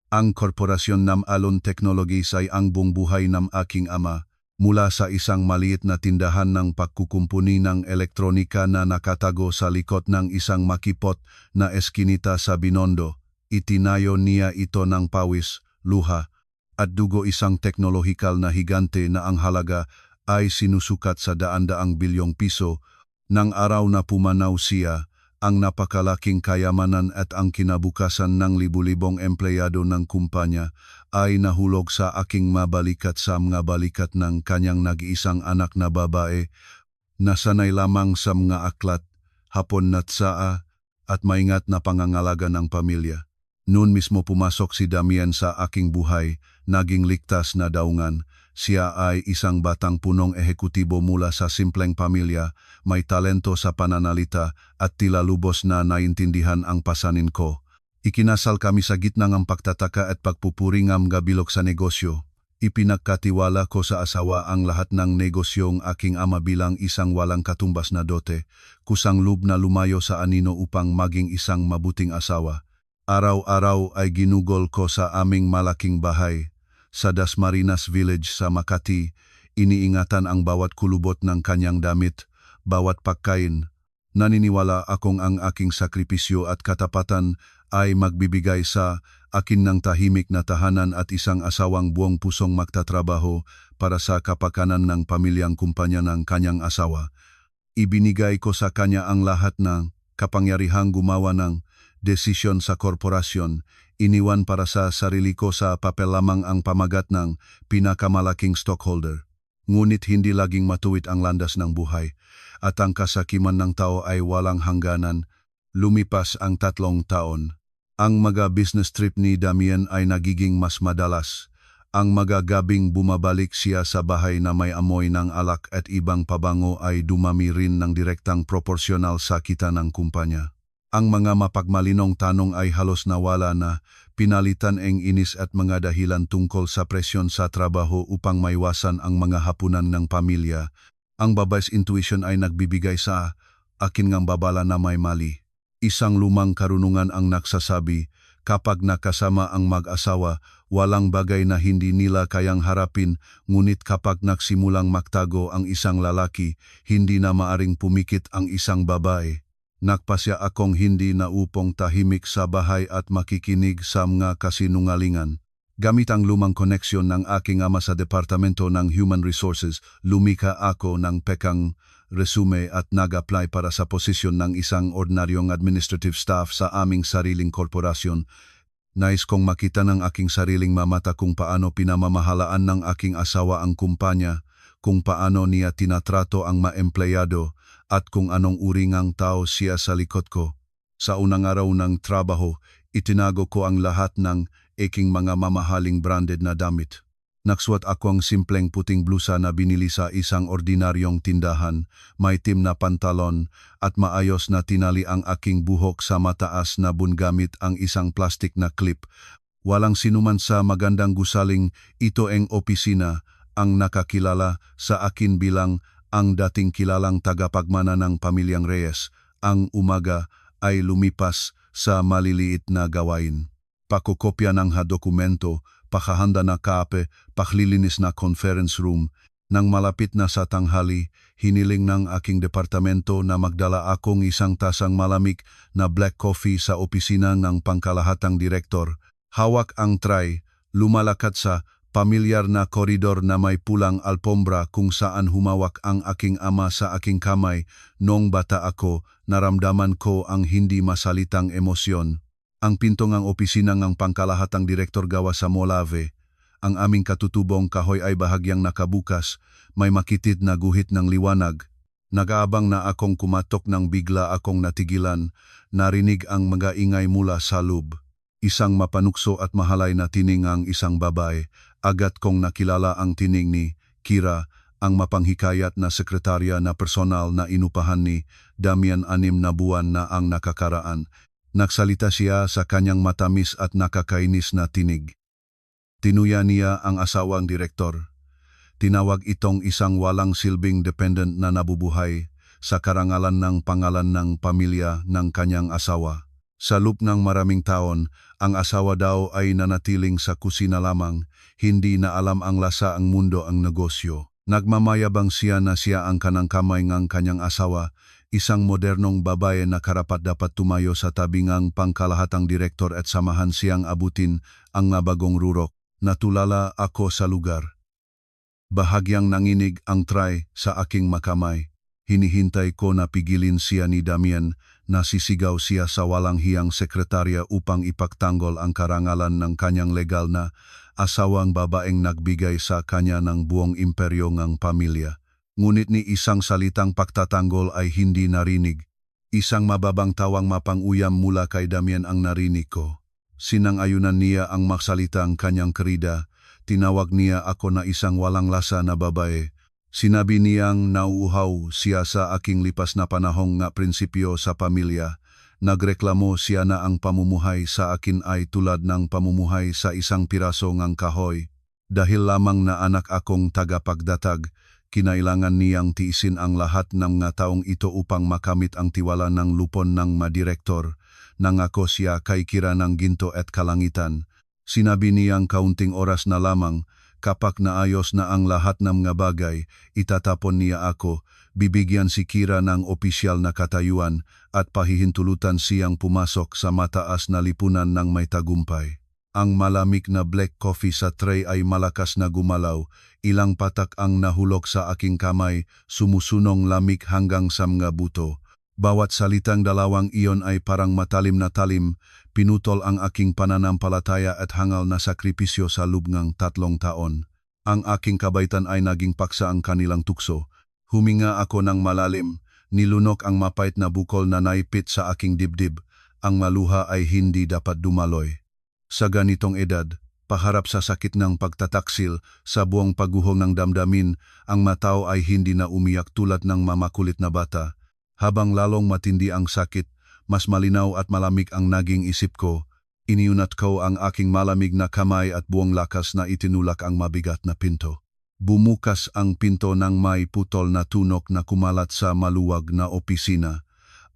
Ang korporasyon ng Alon Technologies ay ang buong buhay ng aking ama, mula sa isang maliit na tindahan ng pagkukumpuni ng elektronika na nakatago sa likod ng isang makipot na eskinita sa Binondo. Itinayo niya ito ng pawis, luha, at dugo, isang teknolohikal na higante na ang halaga ay sinusukat sa daan-daang bilyong piso. Nang araw na pumanaw siya, ang napakalaking kayamanan at ang kinabukasan ng libu-libong empleyado ng kumpanya ay nahulog sa aking mabalikat sa mga balikat ng kanyang nag-iisang anak na babae, nasanay lamang sa mga aklat, hapon na tsaa, at maingat na pangangalaga ng pamilya. Noon mismo pumasok si Damian sa aking buhay, naging ligtas na daungan. Siya ay isang batang punong ehekutibo mula sa simpleng pamilya, may talento sa pananalita at tila lubos na naintindihan ang pasanin ko. Ikinasal kami sa gitna ng pagtataka at pagpupuri ng gabilog sa negosyo. Ipinagkatiwala ko sa asawa ang lahat ng negosyong aking ama bilang isang walang katumbas na dote, kusang loob na lumayo sa anino upang maging isang mabuting asawa. Araw-araw ay ginugol ko sa aming malaking bahay. Sa Dasmariñas Village sa Makati, iniingatan ang bawat kulubot ng kanyang damit, bawat pagkain. Naniniwala akong ang aking sakripisyo at katapatan ay magbibigay sa akin ng tahimik na tahanan at isang asawang buong pusong magtatrabaho para sa kapakanan ng pamilyang kumpanya ng kanyang asawa. Ibinigay ko sa kanya ang lahat ng kapangyarihang gumawa ng desisyon sa korporasyon. Iniwan para sa sarili ko sa papel lamang ang pamagat ng pinakamalaking stockholder. Ngunit hindi laging matuwid ang landas ng buhay, at ang kasakiman ng tao ay walang hangganan. Lumipas ang 3 taon. Ang mga business trip ni Damian ay nagiging mas madalas. Ang mga gabing bumabalik siya sa bahay na may amoy ng alak at ibang pabango ay dumami rin ng direktang proporsyonal sa kita ng kumpanya. Ang mga mapagmalinong tanong ay halos nawala na, pinalitan ang inis at mga dahilan tungkol sa presyon sa trabaho upang maiwasan ang mga hapunan ng pamilya. Ang babae's intuition ay nagbibigay sa akin ng babala na may mali. Isang lumang karunungan ang nagsasabi, kapag nakasama ang mag-asawa, walang bagay na hindi nila kayang harapin, ngunit kapag nagsimulang magtago ang isang lalaki, hindi na maaring pumikit ang isang babae. Nagpasya akong hindi naupong tahimik sa bahay at makikinig sa mga kasinungalingan. Gamit ang lumang koneksyon ng aking ama sa Departamento ng Human Resources, lumikha ako ng pekang resume at nag-apply para sa posisyon ng isang ordinaryong administrative staff sa aming sariling korporasyon. Nais kong makita ng aking sariling mamata kung paano pinamamahalaan ng aking asawa ang kumpanya, kung paano niya tinatrato ang mga empleyado, at kung anong uri ngang tao siya sa likod ko. Sa unang araw ng trabaho, itinago ko ang lahat ng aking mga mamahaling branded na damit. Nagsuot ako ang simpleng puting blusa na binili sa isang ordinaryong tindahan, may itim na pantalon, at maayos na tinali ang aking buhok sa mataas na bun gamit ang isang plastic na clip. Walang sinuman sa magandang gusaling, ito ang opisina, ang nakakilala sa akin bilang ang dating kilalang tagapagmana ng pamilyang Reyes. Ang umaga ay lumipas sa maliliit na gawain. Pakokopya ng dokumento, pakahanda na kape, paklilinis na conference room. Nang malapit na sa tanghali, hiniling ng aking departamento na magdala akong isang tasang malamig na black coffee sa opisina ng pangkalahatang direktor. Hawak ang tray, lumalakad sa pamilyar na koridor na may pulang alpombra kung saan humawak ang aking ama sa aking kamay. Noong bata ako, naramdaman ko ang hindi masalitang emosyon. Ang pinto ng opisina ng pangkalahatang direktor gawa sa molave. Ang aming katutubong kahoy ay bahagyang nakabukas, may makitid na guhit ng liwanag. Nag-aabang na akong kumatok nang bigla akong natigilan, narinig ang mga ingay mula sa loob. Isang mapanukso at mahalay na tining ang isang babae. Agad kong nakilala ang tining ni Kira, ang mapanghikayat na sekretarya na personal na inupahan ni Damian 6 na buwan na ang nakakaraan. Nagsalita siya sa kanyang matamis at nakakainis na tinig. Tinuya niya ang asawang direktor. Tinawag itong isang walang silbing dependent na nabubuhay sa karangalan ng pangalan ng pamilya ng kanyang asawa. Sa loob ng maraming taon, ang asawa daw ay nanatiling sa kusina lamang, hindi na alam ang lasa ang mundo ang negosyo. Nagmamayabang siya na siya ang kanang kamay ng kanyang asawa, isang modernong babae na karapat-dapat tumayo sa tabi ng pangkalahatang direktor at samahan siyang abutin ang bagong rurok. Natulala ako sa lugar. Bahagyang nanginig ang tray sa aking makamay. Hinihintay ko na pigilin siya ni Damian, nasisigaw siya sa walang hiyang sekretarya upang ipagtanggol ang karangalan ng kanyang legal na asawang babaeng nagbigay sa kanya ng buong imperyo ng pamilya. Ngunit ni isang salitang pagtatanggol ay hindi narinig. Isang mababang tawang mapang-uyam mula kay Damian ang narinig ko. Sinang-ayunan niya ang magsalitang kanyang kerida. Tinawag niya ako na isang walang lasa na babae. Sinabi niyang nauuhaw siya sa aking lipas na panahong nga prinsipyo sa pamilya. Nagreklamo siya na ang pamumuhay sa akin ay tulad ng pamumuhay sa isang piraso ng kahoy. Dahil lamang na anak akong tagapagdatag, kinailangan niyang tiisin ang lahat ng mga taong ito upang makamit ang tiwala ng lupon ng madirektor. Nangako siya kay Kira ng ginto at kalangitan. Sinabi niyang kaunting oras na lamang, kapag naayos na ang lahat ng mga bagay, itatapon niya ako, bibigyan si Kira ng opisyal na katayuan at pahihintulutan siyang pumasok sa mataas na lipunan ng may tagumpay. Ang malamig na black coffee sa tray ay malakas na gumalaw, ilang patak ang nahulog sa aking kamay, sumusunong lamig hanggang sa mga buto. Bawat salitang dalawang iyon ay parang matalim na talim, pinutol ang aking pananampalataya at hangal na sakripisyo sa loob ng 3 taon. Ang aking kabaitan ay naging paksa ang kanilang tukso. Huminga ako ng malalim, nilunok ang mapait na bukol na naipit sa aking dibdib. Ang maluha ay hindi dapat dumaloy. Sa ganitong edad, paharap sa sakit ng pagtataksil, sa buong pagguhong ng damdamin, ang matao ay hindi na umiyak tulad ng mamakulit na bata. Habang lalong matindi ang sakit, mas malinaw at malamig ang naging isip ko. Iniunat ko ang aking malamig na kamay at buong lakas na itinulak ang mabigat na pinto. Bumukas ang pinto ng may putol na tunok na kumalat sa maluwag na opisina.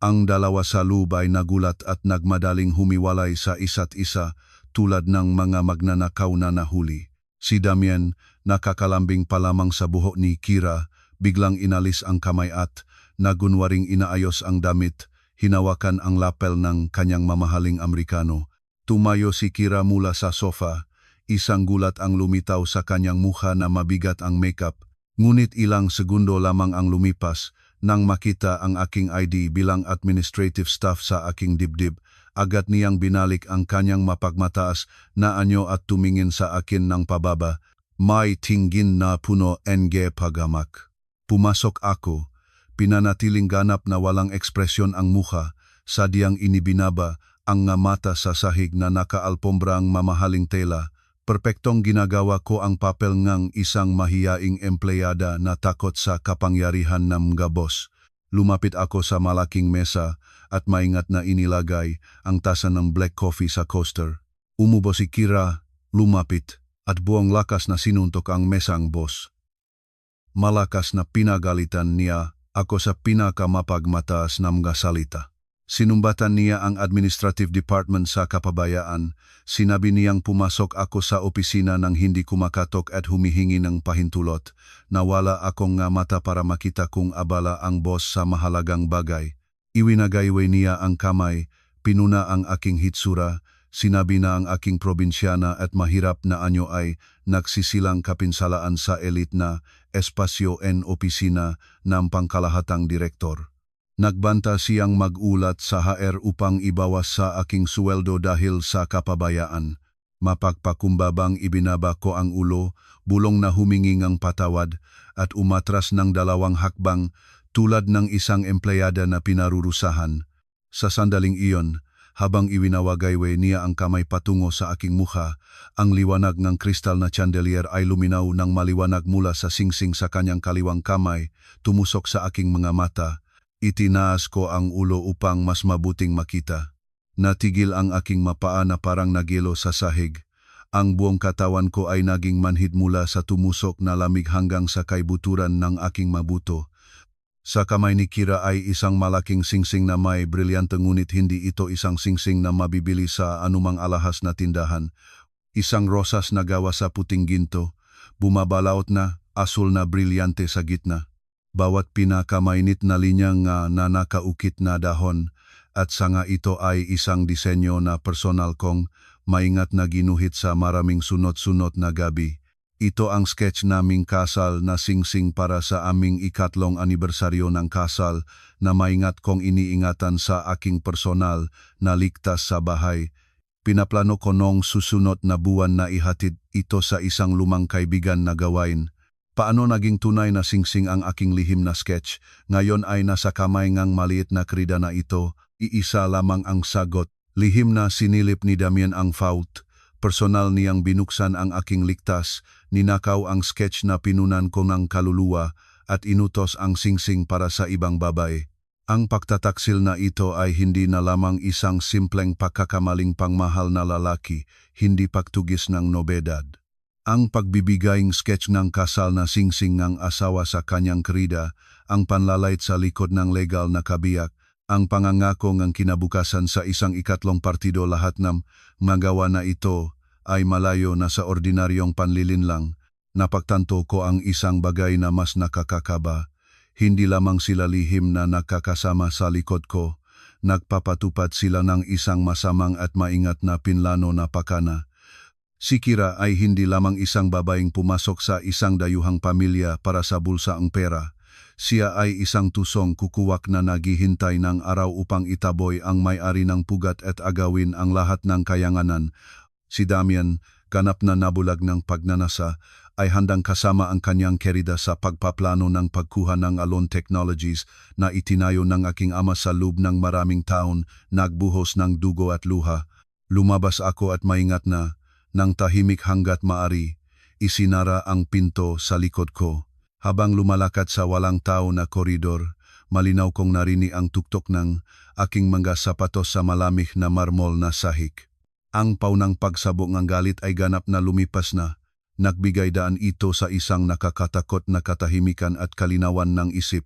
Ang dalawa sa loob ay nagulat at nagmadaling humiwalay sa isa't isa tulad ng mga magnanakaw na nahuli. Si Damian, nakakalambing pa lamang sa buhok ni Kira, biglang inalis ang kamay at nagunwaring inaayos ang damit, hinawakan ang lapel ng kanyang mamahaling Amerikano. Tumayo si Kira mula sa sofa, isang gulat ang lumitaw sa kanyang mukha na mabigat ang makeup, ngunit ilang segundo lamang ang lumipas nang makita ang aking ID bilang administrative staff sa aking dibdib. Agad niyang binalik ang kanyang mapagmataas na anyo at tumingin sa akin ng pababa. May tinggin na puno ng pagamak. Pumasok ako. Pinanatiling ganap na walang ekspresyon ang mukha, sadyang inibinaba ang nga mata sa sahig na nakaalpombra ang mamahaling tela. Perpektong ginagawa ko ang papel ngang isang mahiyaing empleyada na takot sa kapangyarihan ng mga boss. Lumapit ako sa malaking mesa at maingat na inilagay ang tasa ng black coffee sa coaster. Umubo si Kira, lumapit, at buong lakas na sinuntok ang mesang boss. Malakas na pinagalitan niya ako sa pinakamapagmataas na mga salita. Sinumbatan niya ang administrative department sa kapabayaan. Sinabi niyang pumasok ako sa opisina nang hindi kumakatok at humihingi ng pahintulot. Nawala akong nga mata para makita kung abala ang boss sa mahalagang bagay. Iwinagayway niya ang kamay, pinuna ang aking hitsura, sinabi na ang aking probinsyana at mahirap na anyo ay nagsisilang kapinsalaan sa elite na espasyo en opisina ng pangkalahatang direktor. Nagbanta siyang mag-ulat sa HR upang ibawas sa aking suweldo dahil sa kapabayaan. Mapagpakumbabang ibinaba ko ang ulo, bulong na humingi ng patawad at umatras ng 2 hakbang tulad ng isang empleyada na pinarurusahan. Sa sandaling iyon, habang iwinawagayway niya ang kamay patungo sa aking mukha, ang liwanag ng kristal na chandelier ay luminaw ng maliwanag mula sa singsing sa kanyang kaliwang kamay, tumusok sa aking mga mata. Itinaas ko ang ulo upang mas mabuting makita. Natigil ang aking mapaa na parang nagilo sa sahig. Ang buong katawan ko ay naging manhid mula sa tumusok na lamig hanggang sa kaibuturan ng aking mabuto. Sa kamay ni Kira ay isang malaking singsing na may brilyante ngunit hindi ito isang singsing na mabibili sa anumang alahas na tindahan. Isang rosas na gawa sa puting ginto, bumabalaot na, asul na brilyante sa gitna. Bawat pinakamainit na linya na nakaukit na dahon at sanga ito ay isang disenyo na personal kong maingat na ginuhit sa maraming sunod-sunod na gabi. Ito ang sketch naming kasal na singsing para sa aming ikatlong anibersaryo ng kasal na maingat kong iniingatan sa aking personal na ligtas sa bahay. Pinaplano ko noong susunod na buwan na ihatid ito sa isang lumang kaibigan na gawain. Paano naging tunay na singsing ang aking lihim na sketch? Ngayon ay nasa kamay ngang maliit na krida na ito, iisa lamang ang sagot. Lihim na sinilip ni Damian ang fault. Personal niyang binuksan ang aking ligtas, ninakaw ang sketch na pinunan ko ng kaluluwa at inutos ang singsing para sa ibang babae. Ang pagtataksil na ito ay hindi na lamang isang simpleng pagkakamaling pangmahal na lalaki, hindi pagtugis ng nobedad. Ang pagbibigayng sketch ng kasal na singsing ng asawa sa kanyang krida, ang panlalait sa likod ng legal na kabiyak, ang pangangako ng kinabukasan sa isang ikatlong partido lahat ng magawa na ito ay malayo na sa ordinaryong panlilinlang. Napagtanto ko ang isang bagay na mas nakakakaba. Hindi lamang sila lihim na nakakasama sa likod ko, nagpapatupad sila ng isang masamang at maingat na pinlano na pakana. Si Kira ay hindi lamang isang babaeng pumasok sa isang dayuhang pamilya para sa bulsa ang pera. Siya ay isang tusong kukuwak na naghihintay ng araw upang itaboy ang may-ari ng pugat at agawin ang lahat ng kayanganan. Si Damian, ganap na nabulag ng pagnanasa, ay handang kasama ang kanyang kerida sa pagpaplano ng pagkuha ng Alon Technologies na itinayo ng aking ama sa loob ng maraming taon, nagbuhos ng dugo at luha. Lumabas ako at maingat na, nang tahimik hanggat maari, isinara ang pinto sa likod ko. Habang lumalakad sa walang tao na koridor, malinaw kong narinig ang tuktok ng aking mga sapatos sa malamig na marmol na sahig. Ang paunang pagsabog ng galit ay ganap na lumipas na. Nagbigay daan ito sa isang nakakatakot na katahimikan at kalinawan ng isip.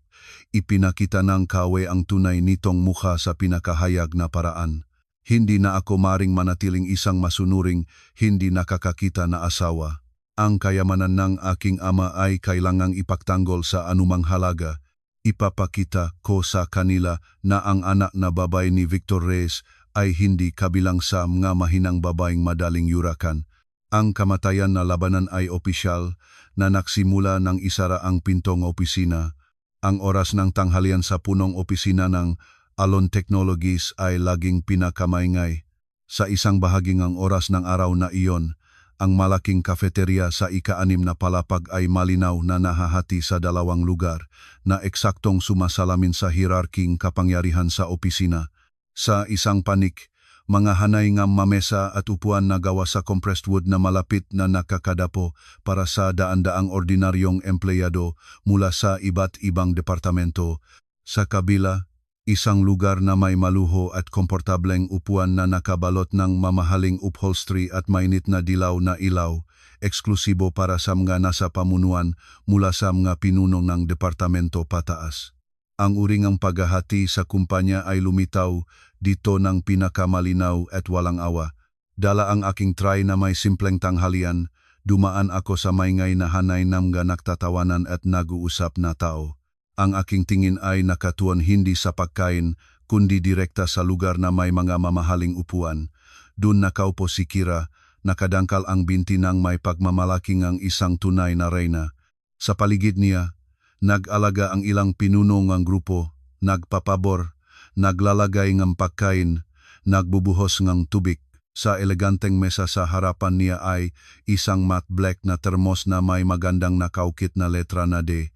Ipinakita ng kawe ang tunay nitong mukha sa pinakahayag na paraan. Hindi na ako maring manatiling isang masunuring, hindi nakakakita na asawa. Ang kayamanan ng aking ama ay kailangang ipagtanggol sa anumang halaga. Ipapakita ko sa kanila na ang anak na babae ni Victor Reyes ay hindi kabilang sa mga mahinang babaeng madaling yurakan. Ang kamatayan na labanan ay opisyal na nagsimula ng isara ang pintong opisina. Ang oras ng tanghalian sa punong opisina ng Alon Technologies ay laging pinakamaingay. Sa isang bahaging ang oras ng araw na iyon, ang malaking kafeterya sa ika-6 na palapag ay malinaw na nahahati sa dalawang lugar na eksaktong sumasalamin sa hierarking kapangyarihan sa opisina. Sa isang panik, mga hanay ng mamesa at upuan na gawa sa compressed wood na malapit na nakakadapo para sa daan-daang ordinaryong empleyado mula sa iba't ibang departamento. Sa kabila, isang lugar na may maluho at komportableng upuan na nakabalot ng mamahaling upholstery at mainit na dilaw na ilaw, eksklusibo para sa mga nasa pamunuan mula sa mga pinuno ng departamento pataas. Ang uringang paghahati sa kumpanya ay lumitaw dito ng pinakamalinaw at walang awa. Dala ang aking tray na may simpleng tanghalian, dumaan ako sa maingay na hanay ng mga nagtatawanan at nag-uusap na tao. Ang aking tingin ay nakatuon hindi sa pagkain, kundi direkta sa lugar na may mga mamahaling upuan. Doon nakaupo si Kira, nakadangkal ang binti ng may pagmamalaking ang isang tunay na reyna. Sa paligid niya, nag-alaga ang ilang pinuno ng grupo, nagpapabor, naglalagay ng pagkain, nagbubuhos ng tubig. Sa eleganteng mesa sa harapan niya ay isang matte black na termos na may magandang nakaukit na letra na D.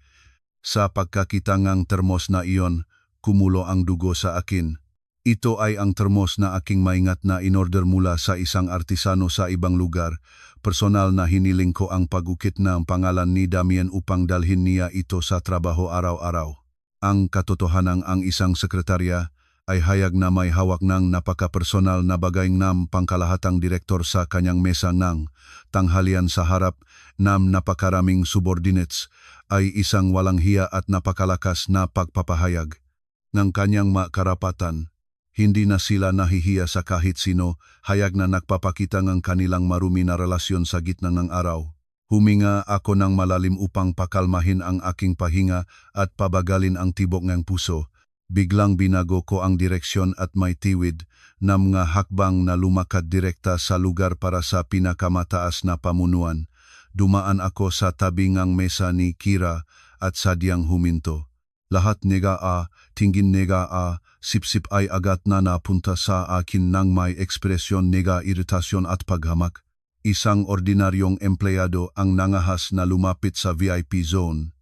Sa pagkakita ng termos na iyon, kumulo ang dugo sa akin. Ito ay ang termos na aking maingat na inorder mula sa isang artisano sa ibang lugar. Personal na hiniling ko ang pagukit ng pangalan ni Damian upang dalhin niya ito sa trabaho araw-araw. Ang katotohanan ang isang sekretarya ay hayag na may hawak ng napaka-personal na bagay ng pangkalahatang direktor sa kanyang mesa ng tanghalian sa harap ng napakaraming subordinates. ay isang walang hiya at napakalakas na pagpapahayag ng kanyang makarapatan. Hindi na sila nahihiya sa kahit sino, hayag na nagpapakita ng kanilang marumi na relasyon sa gitna ng araw. Huminga ako ng malalim upang pakalmahin ang aking pahinga at pabagalin ang tibok ng puso. Biglang binago ko ang direksyon at may tiwid na mga hakbang na lumakad direkta sa lugar para sa pinakamataas na pamunuan. Dumaan ako sa tabi ng mesa ni Kira at sadyang huminto. Lahat tingin sip-sip ay agad na napunta sa akin nang may ekspresyon iritasyon at paghamak. Isang ordinaryong empleyado ang nangahas na lumapit sa VIP zone.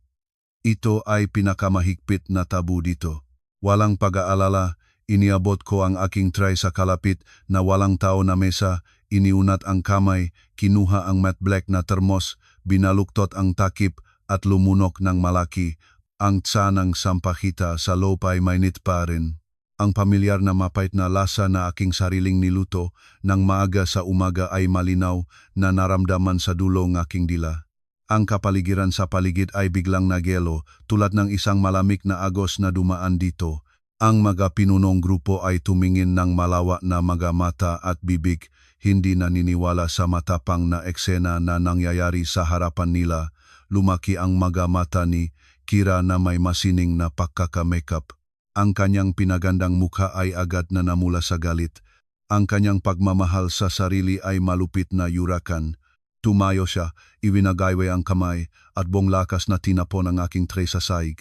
Ito ay pinakamahigpit na tabu dito. Walang pag-aalala, iniabot ko ang aking tray sa kalapit na walang tao na mesa, iniunat ang kamay, kinuha ang matte black na termos, binaluktot ang takip at lumunok ng malaki. Ang tsa ng sampahita sa loob ay mainit pa rin. Ang pamilyar na mapait na lasa na aking sariling niluto nang maaga sa umaga ay malinaw na naramdaman sa dulo ng aking dila. Ang kapaligiran sa paligid ay biglang nagyelo tulad ng isang malamig na agos na dumaan dito. Ang mga pinunong grupo ay tumingin ng malawa na mga mata at bibig, hindi naniniwala sa matapang na eksena na nangyayari sa harapan nila. Lumaki ang mga mata ni Kira na may masining na pagkaka-makeup. Ang kanyang pinagandang mukha ay agad na namula sa galit. Ang kanyang pagmamahal sa sarili ay malupit na yurakan. Tumayo siya, iwinagaywe ang kamay at buong lakas na tinapon ang aking tray sa saig.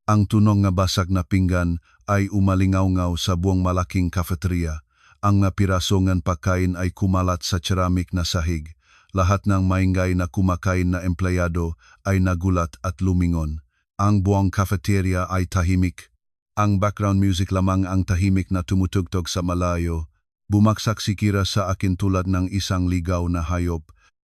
Ang tunog na basag na pinggan ay umalingaw-ngaw sa buong malaking kafeterya. Ang napirasongan pagkain ay kumalat sa ceramik na sahig. Lahat ng maingay na kumakain na empleyado ay nagulat at lumingon. Ang buong cafeteria ay tahimik. Ang background music lamang ang tahimik na tumutugtog sa malayo. Bumaksak si Kira sa akin tulad ng isang ligaw na hayop.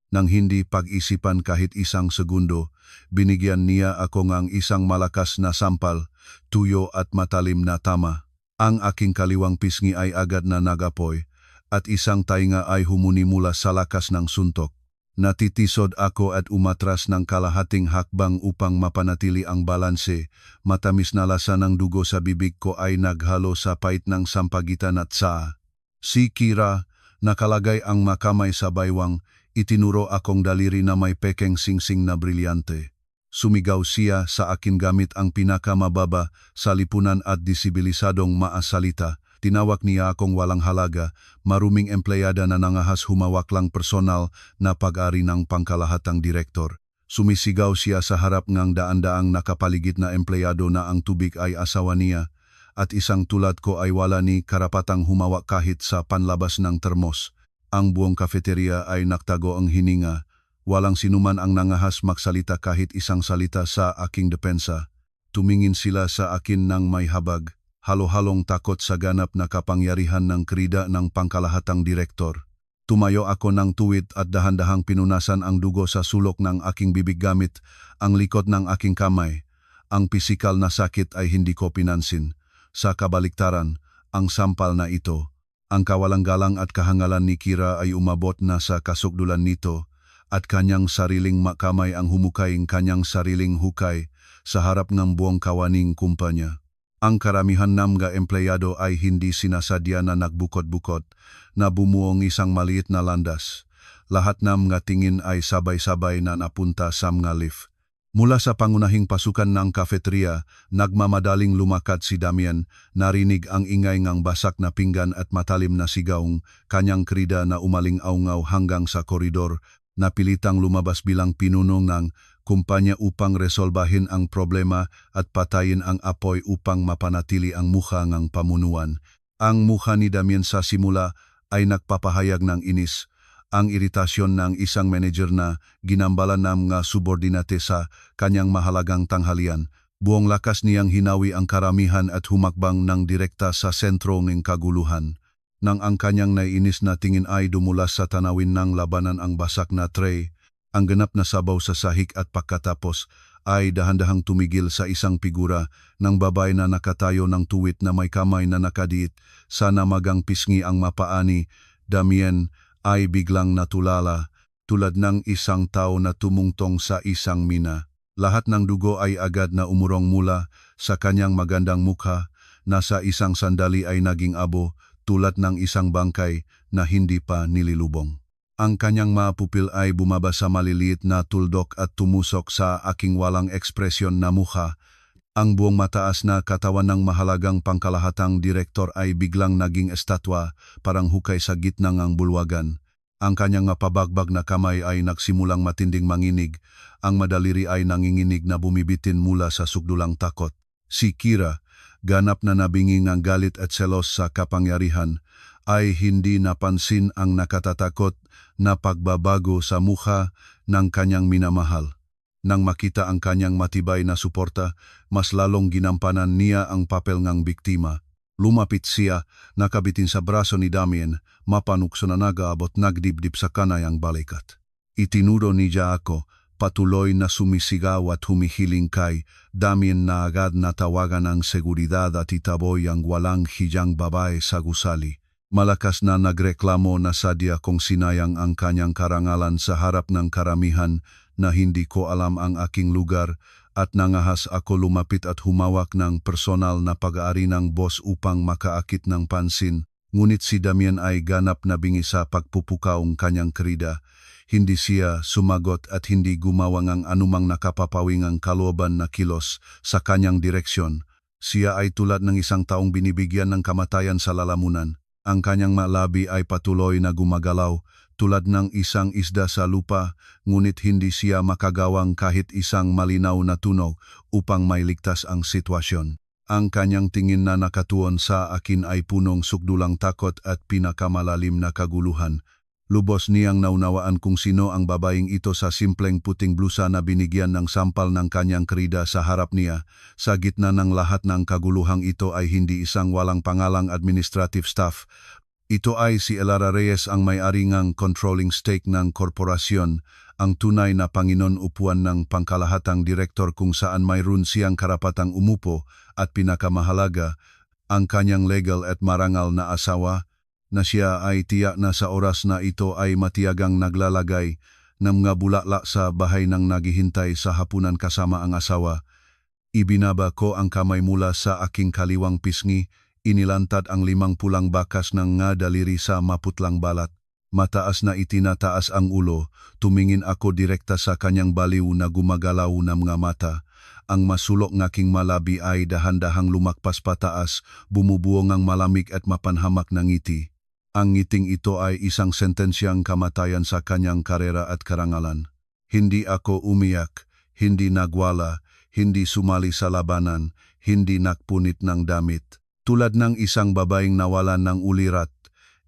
Nang hindi pag-isipan kahit isang segundo, binigyan niya ako ng isang malakas na sampal, tuyo at matalim na tama. Ang aking kaliwang pisngi ay agad na nagapoy, at isang tainga ay humuni mula sa lakas ng suntok. Natitisod ako at umatras ng kalahating hakbang upang mapanatili ang balanse. Matamis na lasa ng dugo sa bibig ko ay naghalo sa pait ng sampagitan at saa. Si Kira, nakalagay ang makamay sa baywang, itinuro akong daliri na may pekeng singsing na brilyante. Sumigaw siya sa akin gamit ang pinakamababa sa lipunan at disibilisadong maasalita. Tinawag niya akong walang halaga, maruming empleyada na nangahas humawak lang personal na pag-ari ng pangkalahatang direktor. Sumisigaw siya sa harap ng daan-daang nakapaligid na empleyado na ang tubig ay asawa niya, at isang tulad ko ay wala ni karapatang humawak kahit sa panlabas ng termos. Ang buong kafeterya ay naktago ang hininga. Walang sinuman ang nangahas magsalita kahit isang salita sa aking depensa. Tumingin sila sa akin ng may habag. Halo-halong takot sa ganap na kapangyarihan ng krida ng pangkalahatang direktor. Tumayo ako ng tuwid at dahan-dahang pinunasan ang dugo sa sulok ng aking bibig gamit ang likod ng aking kamay. Ang pisikal na sakit ay hindi ko pinansin. Sa kabaliktaran, ang sampal na ito, ang kawalang galang at kahangalan ni Kira ay umabot na sa kasukdulan nito at kanyang sariling makamay ang humukaying kanyang sariling hukay sa harap ng buong kawaning kumpanya. Ang karamihan ng mga empleyado ay hindi sinasadya na nagbukod-bukod na bumuong isang maliit na landas. Lahat ng mga tingin ay sabay-sabay na napunta sa mga lift. Mula sa pangunahing pasukan ng kafeterya, nagmamadaling lumakad si Damian, narinig ang ingay ng basak na pinggan at matalim na sigaong, kanyang krida na umaling-aungaw hanggang sa koridor, napilitang lumabas bilang pinunong ng kumpanya upang resolbahin ang problema at patayin ang apoy upang mapanatili ang mukha ng pamunuan. Ang mukha ni Damian sa simula ay nagpapahayag ng inis, ang iritasyon ng isang manager na ginambalan ng mga subordinate sa kanyang mahalagang tanghalian. Buong lakas niyang hinawi ang karamihan at humakbang ng direkta sa sentro ng kaguluhan. Nang ang kanyang naiinis na tingin ay dumulas sa tanawin ng labanan ang basak na tray, ang ganap na sabaw sa sahig at pagkatapos ay dahan-dahang tumigil sa isang figura ng babae na nakatayo ng tuwid na may kamay na nakadiit sa namagang pisngi ang mapaani. Damian ay biglang natulala tulad ng isang tao na tumungtong sa isang mina. Lahat ng dugo ay agad na umurong mula sa kanyang magandang mukha na sa isang sandali ay naging abo tulad ng isang bangkay na hindi pa nililubong. Ang kanyang mga pupil ay bumaba sa maliliit na tuldok at tumusok sa aking walang ekspresyon na mukha. Ang buong mataas na katawan ng mahalagang pangkalahatang direktor ay biglang naging estatwa, parang hukay sa gitna ng bulwagan. Ang kanyang pabagbag na kamay ay nagsimulang matinding manginig. Ang madaliri ay nanginginig na bumibitin mula sa sugdulang takot. Si Kira, ganap na nabinging ng galit at selos sa kapangyarihan, ay hindi napansin ang nakatatakot na pagbabago sa mukha ng kanyang minamahal. Nang makita ang kanyang matibay na suporta, mas lalong ginampanan niya ang papel ng biktima. Lumapit siya, nakabitin sa braso ni Damien, mapanukso na nag-aabot nagdibdib sa kanay ang balikat. Itinuro niya ako, patuloy na sumisigaw at humihiling kay Damien na agad natawagan ang seguridad at itaboy ang walang hiyang babae sa gusali. Malakas na nagreklamo na sadya kung sinayang ang kanyang karangalan sa harap ng karamihan na hindi ko alam ang aking lugar at nangahas ako lumapit at humawak ng personal na pag-aari ng boss upang makaakit ng pansin. Ngunit si Damien ay ganap na bingi sa pagpupukaong kanyang krida. Hindi siya sumagot at hindi gumawa ng anumang nakapapawing ang kalooban na kilos sa kanyang direksyon. Siya ay tulad ng isang taong binibigyan ng kamatayan sa lalamunan. Ang kanyang malabi ay patuloy na gumagalaw, tulad ng isang isda sa lupa, ngunit hindi siya makagawang kahit isang malinaw na tunog upang mailigtas ang sitwasyon. Ang kanyang tingin na nakatuon sa akin ay punong sukdulang takot at pinakamalalim na kaguluhan. Lubos niyang naunawaan kung sino ang babaeng ito sa simpleng puting blusa na binigyan ng sampal ng kanyang krida sa harap niya. Sa gitna ng lahat ng kaguluhang ito ay hindi isang walang pangalang administrative staff. Ito ay si Elara Reyes, ang may-ari ng controlling stake ng korporasyon, ang tunay na Panginoon upuan ng pangkalahatang direktor kung saan mayroon siyang karapatang umupo at pinakamahalaga, ang kanyang legal at marangal na asawa, na siya ay tiyak na sa oras na ito ay matiyagang naglalagay ng mga bulaklak sa bahay ng naghihintay sa hapunan kasama ang asawa. Ibinaba ko ang kamay mula sa aking kaliwang pisngi, inilantad ang 5 pulang bakas ng nga daliri sa maputlang balat. Mataas na itinataas ang ulo, tumingin ako direkta sa kanyang baliw na gumagalaw na mga mata. Ang masulok ngaking malabi ay dahan-dahang lumakpas pataas, bumubuong ang malamig at mapanhamak na ngiti. Ang ngiting ito ay isang sentensyang kamatayan sa kanyang karera at karangalan. Hindi ako umiyak, hindi nagwala, hindi sumali sa labanan, hindi nakpunit ng damit. Tulad ng isang babaeng nawalan ng ulirat,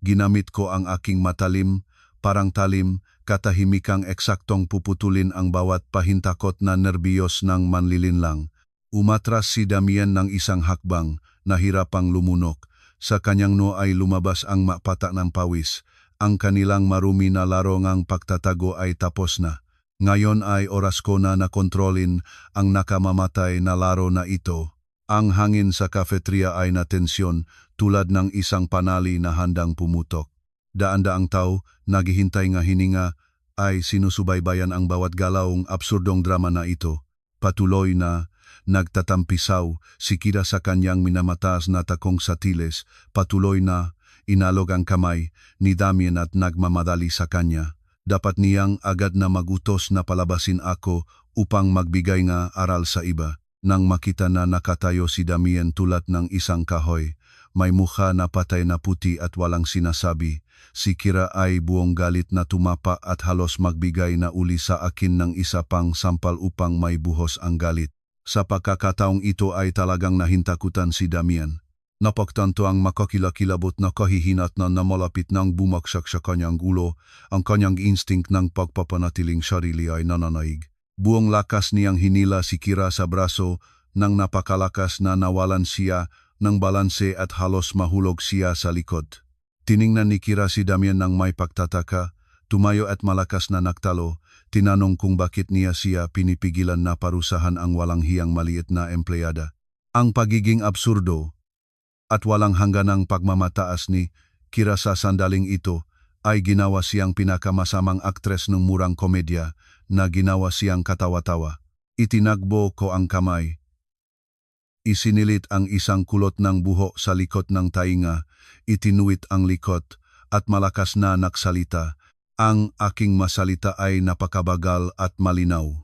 ginamit ko ang aking matalim, parang talim, katahimikang eksaktong puputulin ang bawat pahintakot na nerbiyos ng manlilinlang. Umatras si Damien ng isang hakbang, nahirapang lumunok. Sa kanyang no ay lumabas ang mapata ng pawis. Ang kanilang marumi na laro ngang pagtatago ay tapos na. Ngayon ay oras ko na nakontrolin ang nakamamatay na laro na ito. Ang hangin sa kafeterya ay natensyon tulad ng isang panali na handang pumutok. Daan-daang tao, naghihintay nga hininga, ay sinusubaybayan ang bawat galawang absurdong drama na ito. Patuloy na nagtatampisaw si Kira sa kanyang minamataas na takong satiles, patuloy na inalog ang kamay ni Damien at nagmamadali sa kanya. Dapat niyang agad na magutos na palabasin ako upang magbigay nga aral sa iba. Nang makita na nakatayo si Damien tulad ng isang kahoy, may mukha na patay na puti at walang sinasabi, si Kira ay buong galit na tumapa at halos magbigay na uli sa akin ng isa pang sampal upang may buhos ang galit. Sa pagkakataong ito ay talagang nahintakutan si Damien. Napagtanto ang makakilakilabot na kahihinat na namalapit ng bumaksak sa kanyang ulo, ang kanyang instinct ng pagpapanatiling sarili ay nananaig. Buong lakas niyang hinila si Kira sa braso nang napakalakas na nawalan siya ng balanse at halos mahulog siya sa likod. Tiningnan ni Kira si Damien ng may pagtataka, tumayo at malakas na nagtalo, tinanong kung bakit niya siya pinipigilan na parusahan ang walang hiyang maliit na empleyada. Ang pagiging absurdo at walang hangganang pagmamataas ni Kira sa sandaling ito ay ginawa siyang pinakamasamang aktres ng murang komedya na ginawa siyang katawa-tawa. Itinagbo ko ang kamay. Isinilit ang isang kulot ng buhok sa likod ng tainga, itinuwit ang likod, at malakas na nagsalita. Ang aking masalita ay napakabagal at malinaw.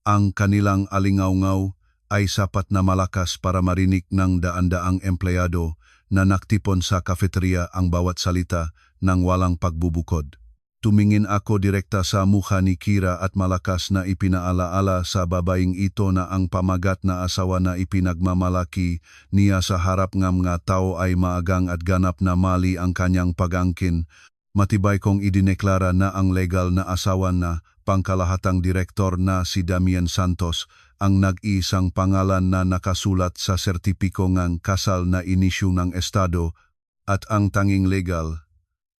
Ang kanilang alingaw-ngaw ay sapat na malakas para marinig ng daan-daang empleyado na naktipon sa kafeterya ang bawat salita ng walang pagbubukod. Tumingin ako direkta sa mukha ni Kira at malakas na ipinaalaala sa babaeng ito na ang pamagat na asawa na ipinagmamalaki niya sa harap ng mga tao ay maagang at ganap na mali ang kanyang pag-angkin. Matibay kong idineklara na ang legal na asawa na pangkalahatang direktor na si Damian Santos ang nag-iisang pangalan na nakasulat sa sertipiko ng kasal na inisyu ng Estado at ang tanging legal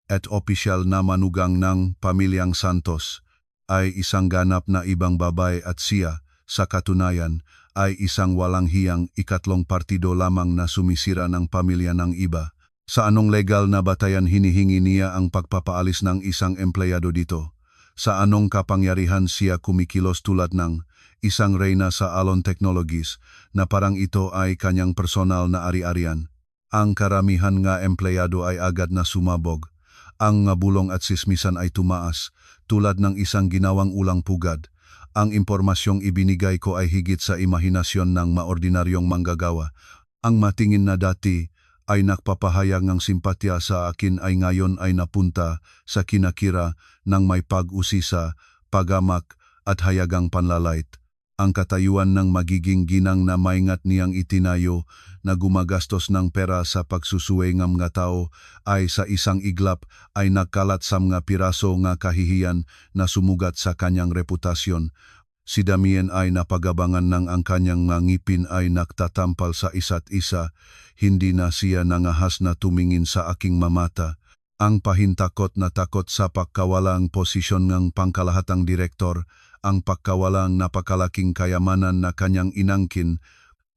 at opisyal na manugang ng pamilyang Santos ay isang ganap na ibang babae at siya, sa katunayan, ay isang walang hiyang ikatlong partido lamang na sumisira ng pamilya ng iba. Sa anong legal na batayan hinihingi niya ang pagpapaalis ng isang empleyado dito? Sa anong kapangyarihan siya kumikilos tulad ng isang reyna sa Alon Technologies na parang ito ay kanyang personal na ari-arian? Ang karamihan nga empleyado ay agad na sumabog. Ang bulong at sismisan ay tumaas, tulad ng isang ginawang ulang pugad. Ang impormasyong ibinigay ko ay higit sa imahinasyon ng maordinaryong manggagawa. Ang matingin na dati ay nagpapahayag ng simpatya sa akin ay ngayon ay napunta sa kinakira ng may pag-usisa, pagamak at hayagang panlalait. Ang katayuan ng magiging ginang na maingat niyang itinayo na gumagastos ng pera sa pagsusuway ng mga tao ay sa isang iglap ay nagkalat sa mga piraso nga kahihiyan na sumugat sa kanyang reputasyon. Si Damian ay napagabangan ng ang kanyang mga ngipin ay nagtatampal sa isa't isa, hindi na siya nangahas na tumingin sa aking mamata. Ang pahintakot na takot sa pagkawalang posisyon ng pangkalahatang direktor, ang pagkawalang napakalaking kayamanan na kanyang inangkin,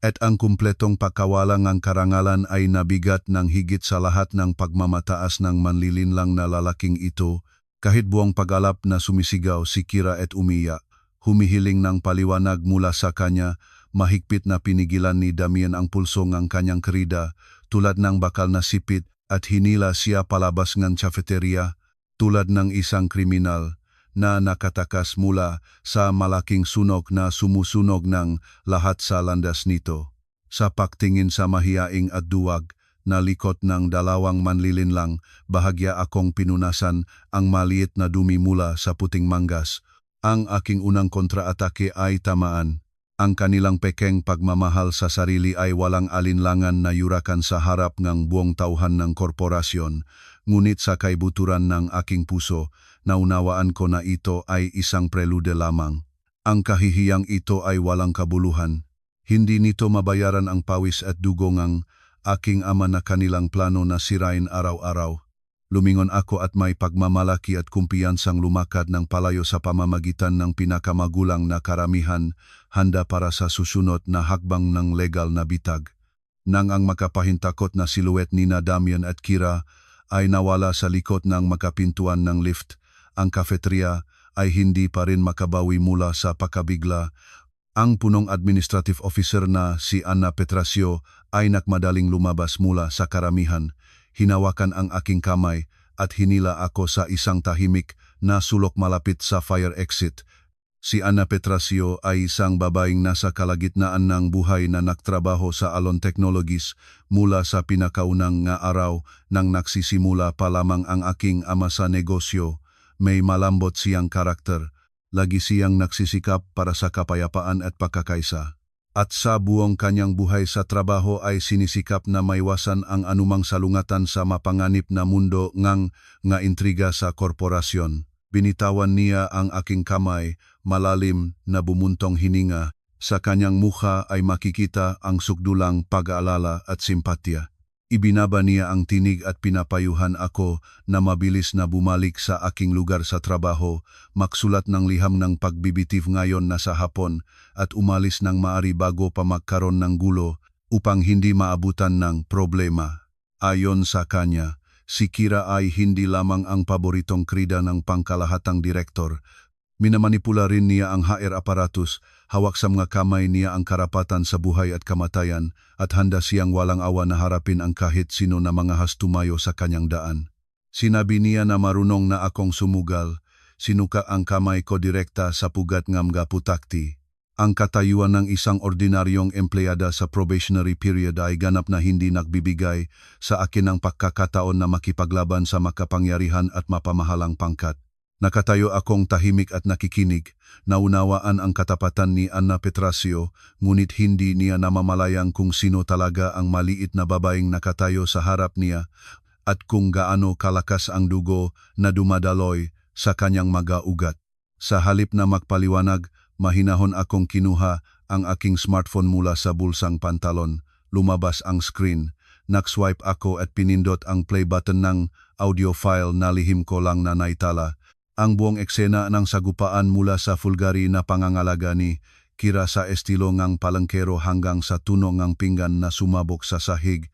at ang kumpletong pagkawalang ang karangalan ay nabigat ng higit sa lahat ng pagmamataas ng manlilinlang na lalaking ito. Kahit buong pag-alap na sumisigaw si Kira at umiyak, humihiling ng paliwanag mula sa kanya, mahigpit na pinigilan ni Damian ang pulso ng kanyang kerida, tulad ng bakal na sipit at hinila siya palabas ng cafeteria, tulad ng isang kriminal na nakatakas mula sa malaking sunog na sumusunog ng lahat sa landas nito. Sa pagtingin sa mahiyaing at duwag na likod ng dalawang manlilinlang, bahagya akong pinunasan ang maliit na dumi mula sa puting manggas. Ang aking unang kontraatake ay tamaan. Ang kanilang pekeng pagmamahal sa sarili ay walang alinlangan na yurakan sa harap ng buong tauhan ng korporasyon. Ngunit sa kaibuturan ng aking puso, naunawaan ko na ito ay isang prelude lamang. Ang kahihiyang ito ay walang kabuluhan. Hindi nito mabayaran ang pawis at dugo ng aking ama na kanilang plano na sirain araw-araw. Lumingon ako at may pagmamalaki at kumpiyansang lumakad ng palayo sa pamamagitan ng pinakamagulang na karamihan, handa para sa susunod na hakbang ng legal na bitag. Nang ang makapahintakot na siluet ni Damian at Kira ay nawala sa likod ng makapintuan ng lift, ang kafeterya ay hindi pa rin makabawi mula sa pakabigla. Ang punong administrative officer na si Anna Petrasio ay nakmadaling lumabas mula sa karamihan. Hinawakan ang aking kamay at hinila ako sa isang tahimik na sulok malapit sa fire exit. Si Anna Petrasio ay isang babaeng nasa kalagitnaan ng buhay na nagtrabaho sa Alon Technologies mula sa pinakaunang nga araw nang nagsisimula pa lamang ang aking ama sa negosyo. May malambot siyang karakter, lagi siyang nagsisikap para sa kapayapaan at pagkakaisa. At sa buong kanyang buhay sa trabaho ay sinisikap na maiwasan ang anumang salungatan sa mapanganib na mundo nga intriga sa korporasyon. Binitawan niya ang aking kamay, malalim na bumuntong hininga. Sa kanyang mukha ay makikita ang sukdulang pag-aalala at simpatya. Ibinaba niya ang tinig at pinapayuhan ako na mabilis na bumalik sa aking lugar sa trabaho, magsulat ng liham ng pagbibitif ngayon na sa hapon at umalis ng maari bago pa magkaroon ng gulo upang hindi maabutan ng problema. Ayon sa kanya, si Kira ay hindi lamang ang paboritong krida ng pangkalahatang direktor. Minamanipula rin niya ang HR aparatus, hawak sa mga kamay niya ang karapatan sa buhay at kamatayan at handa siyang walang awa na harapin ang kahit sino na mga hastumayo sa kanyang daan. Sinabi niya na marunong na akong sumugal, sinuka ang kamay ko direkta sa pugat ng mga putakti. Ang katayuan ng isang ordinaryong empleyada sa probationary period ay ganap na hindi nagbibigay sa akin ng pagkakataon na makipaglaban sa makapangyarihan at mapamahalang pangkat. Nakatayo akong tahimik at nakikinig, naunawaan ang katapatan ni Anna Petrasio, ngunit hindi niya namamalayang kung sino talaga ang maliit na babaeng nakatayo sa harap niya at kung gaano kalakas ang dugo na dumadaloy sa kanyang mga ugat. Sa halip na magpaliwanag, mahinahon akong kinuha ang aking smartphone mula sa bulsang pantalon, lumabas ang screen, nagswipe ako at pinindot ang play button ng audio file na lihim ko lang na naitala. Ang buong eksena ng sagupaan mula sa vulgari na pangangalaga ni Kira sa estilo ng palangkero hanggang sa tunog ng pinggan na sumabog sa sahig.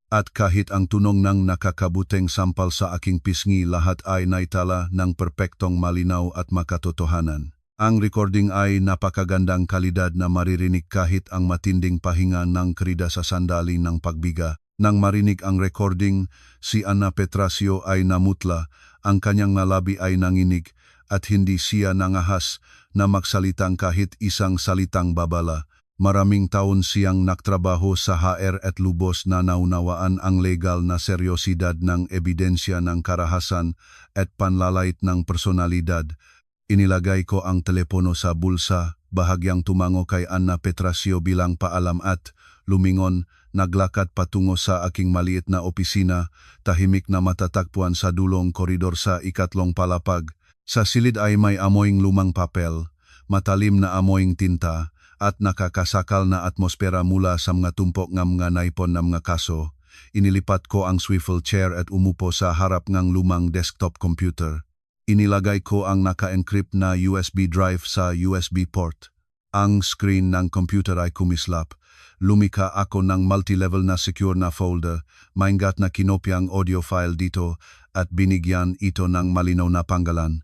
At kahit ang tunog ng nakakabuteng sampal sa aking pisngi, lahat ay naitala ng perpektong malinaw at makatotohanan. Ang recording ay napakagandang kalidad na maririnig kahit ang matinding pahinga ng krida sa sandali ng pagbiga. Nang marinig ang recording, si Anna Petrasio ay namutla, ang kanyang nalabi ay nanginig at hindi siya nangahas na magsalitang kahit isang salitang babala. Maraming taon siyang nagtrabaho sa HR at lubos na naunawaan ang legal na seryosidad ng ebidensya ng karahasan at panlalait ng personalidad. Inilagay ko ang telepono sa bulsa, bahagyang tumango kay Anna Petrasio bilang paalam at lumingon, naglakad patungo sa aking maliit na opisina, tahimik na matatagpuan sa dulong koridor sa ikatlong palapag. Sa silid ay may amoying lumang papel, matalim na amoying tinta, at nakakasakal na atmosfera mula sa mga tumpok ng mga naipon ng mga kaso. Inilipat ko ang swivel chair at umupo sa harap ng lumang desktop computer. Inilagay ko ang naka-encrypt na USB drive sa USB port. Ang screen ng computer ay kumislap. Lumika ako ng multi-level na secure na folder, maingat na kinopya ang audio file dito at binigyan ito ng malinaw na panggalan.